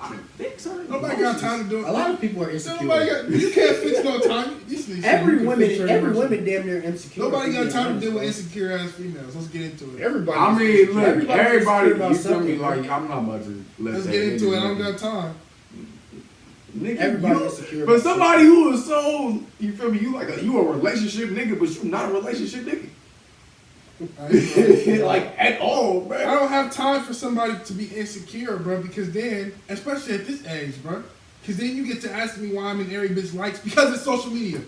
Speaker 2: I fix her.
Speaker 3: Nobody got time to do it.
Speaker 1: A lot of people are insecure.
Speaker 3: Nobody got, you can't fix no time. These niggas say
Speaker 1: Every
Speaker 3: you can
Speaker 1: woman,
Speaker 3: fix your
Speaker 1: every
Speaker 3: emotions.
Speaker 1: woman damn near insecure.
Speaker 3: Nobody got time to deal with
Speaker 1: honest,
Speaker 3: insecure ass females. Let's get into it.
Speaker 4: Everybody.
Speaker 2: I mean, look,
Speaker 1: Everybody's
Speaker 2: everybody,
Speaker 1: insecure about
Speaker 2: you feel me?
Speaker 1: something,
Speaker 2: Like, I'm not about to let
Speaker 3: Let's
Speaker 2: that
Speaker 3: get into it. I don't
Speaker 2: anybody-
Speaker 3: got time.
Speaker 5: Nigga,
Speaker 1: Everybody
Speaker 5: you,
Speaker 1: insecure
Speaker 5: but
Speaker 1: about
Speaker 5: somebody who is so, you feel me, you a relationship nigga, but you not a relationship nigga. Like at all,
Speaker 3: I
Speaker 5: man.
Speaker 3: don't have time for somebody to be insecure, bro, because then, especially at this age, bro, because then you get to ask me why I'm in every bitch likes because it's social media.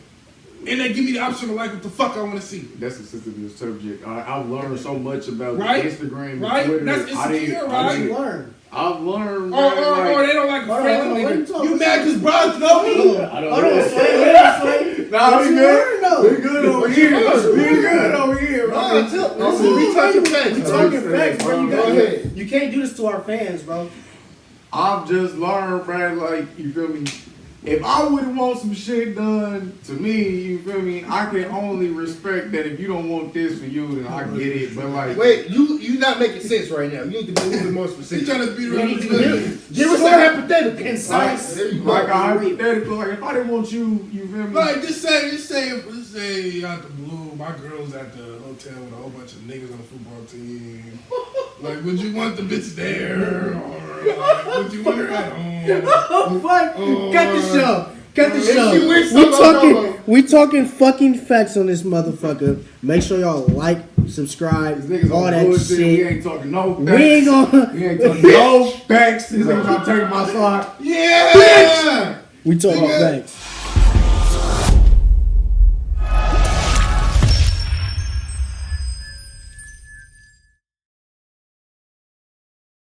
Speaker 3: And they give me the option to like what the fuck I want to see.
Speaker 5: That's a sensitive subject. I've learned so much about
Speaker 3: Right?
Speaker 5: Instagram and
Speaker 3: Right?
Speaker 5: Twitter.
Speaker 3: That's insecure, right?
Speaker 1: What you learn?
Speaker 5: I've learned,
Speaker 3: Or
Speaker 5: man,
Speaker 3: they don't like a
Speaker 1: Hold on,
Speaker 3: friendly
Speaker 1: what you
Speaker 3: nigga.
Speaker 1: talking
Speaker 3: You
Speaker 1: about?
Speaker 3: mad because bros know me?
Speaker 5: I don't
Speaker 1: Hold
Speaker 5: know.
Speaker 1: on, Sway.
Speaker 5: Nah,
Speaker 1: What
Speaker 5: we
Speaker 1: you
Speaker 5: good.
Speaker 1: learn, though?
Speaker 5: We good over here. We good over here.
Speaker 4: Nah,
Speaker 5: bro.
Speaker 4: tell- we talking facts.
Speaker 1: We talking facts, bro. You
Speaker 4: Go
Speaker 1: got
Speaker 4: ahead.
Speaker 1: You can't do this to our fans, bro.
Speaker 5: I've just learned, man, like, you feel me? If I wouldn't want some shit done to me, you feel me? I can only respect that if you don't want this for you, then I get it. But like,
Speaker 4: Wait, you not making sense right now. You need to be a little bit more
Speaker 3: He
Speaker 4: specific.
Speaker 3: trying to beat around the bush.
Speaker 4: Give us a hypothetical.
Speaker 1: Concise.
Speaker 4: There you go.
Speaker 5: like a hypothetical, like if I didn't want you, you feel me?
Speaker 3: Like, just say out the blue, my girl's at the hotel with a whole bunch of niggas on the football team. Like, would you want the bitch there? Or, like, would you want her at home?
Speaker 1: Oh fuck! Cut the show. Cut the
Speaker 4: If
Speaker 1: show.
Speaker 4: she wins
Speaker 1: We
Speaker 4: some, I'm
Speaker 1: talking. We talking fucking facts on this motherfucker. Make sure y'all like, subscribe,
Speaker 5: These niggas
Speaker 1: all
Speaker 5: on
Speaker 1: that
Speaker 5: bullshit. We
Speaker 1: shit.
Speaker 5: ain't talking no facts.
Speaker 1: We ain't gonna.
Speaker 5: We ain't talking no facts. This ain't trying to take my side.
Speaker 3: Yeah!
Speaker 1: We talking
Speaker 4: Yeah.
Speaker 1: facts.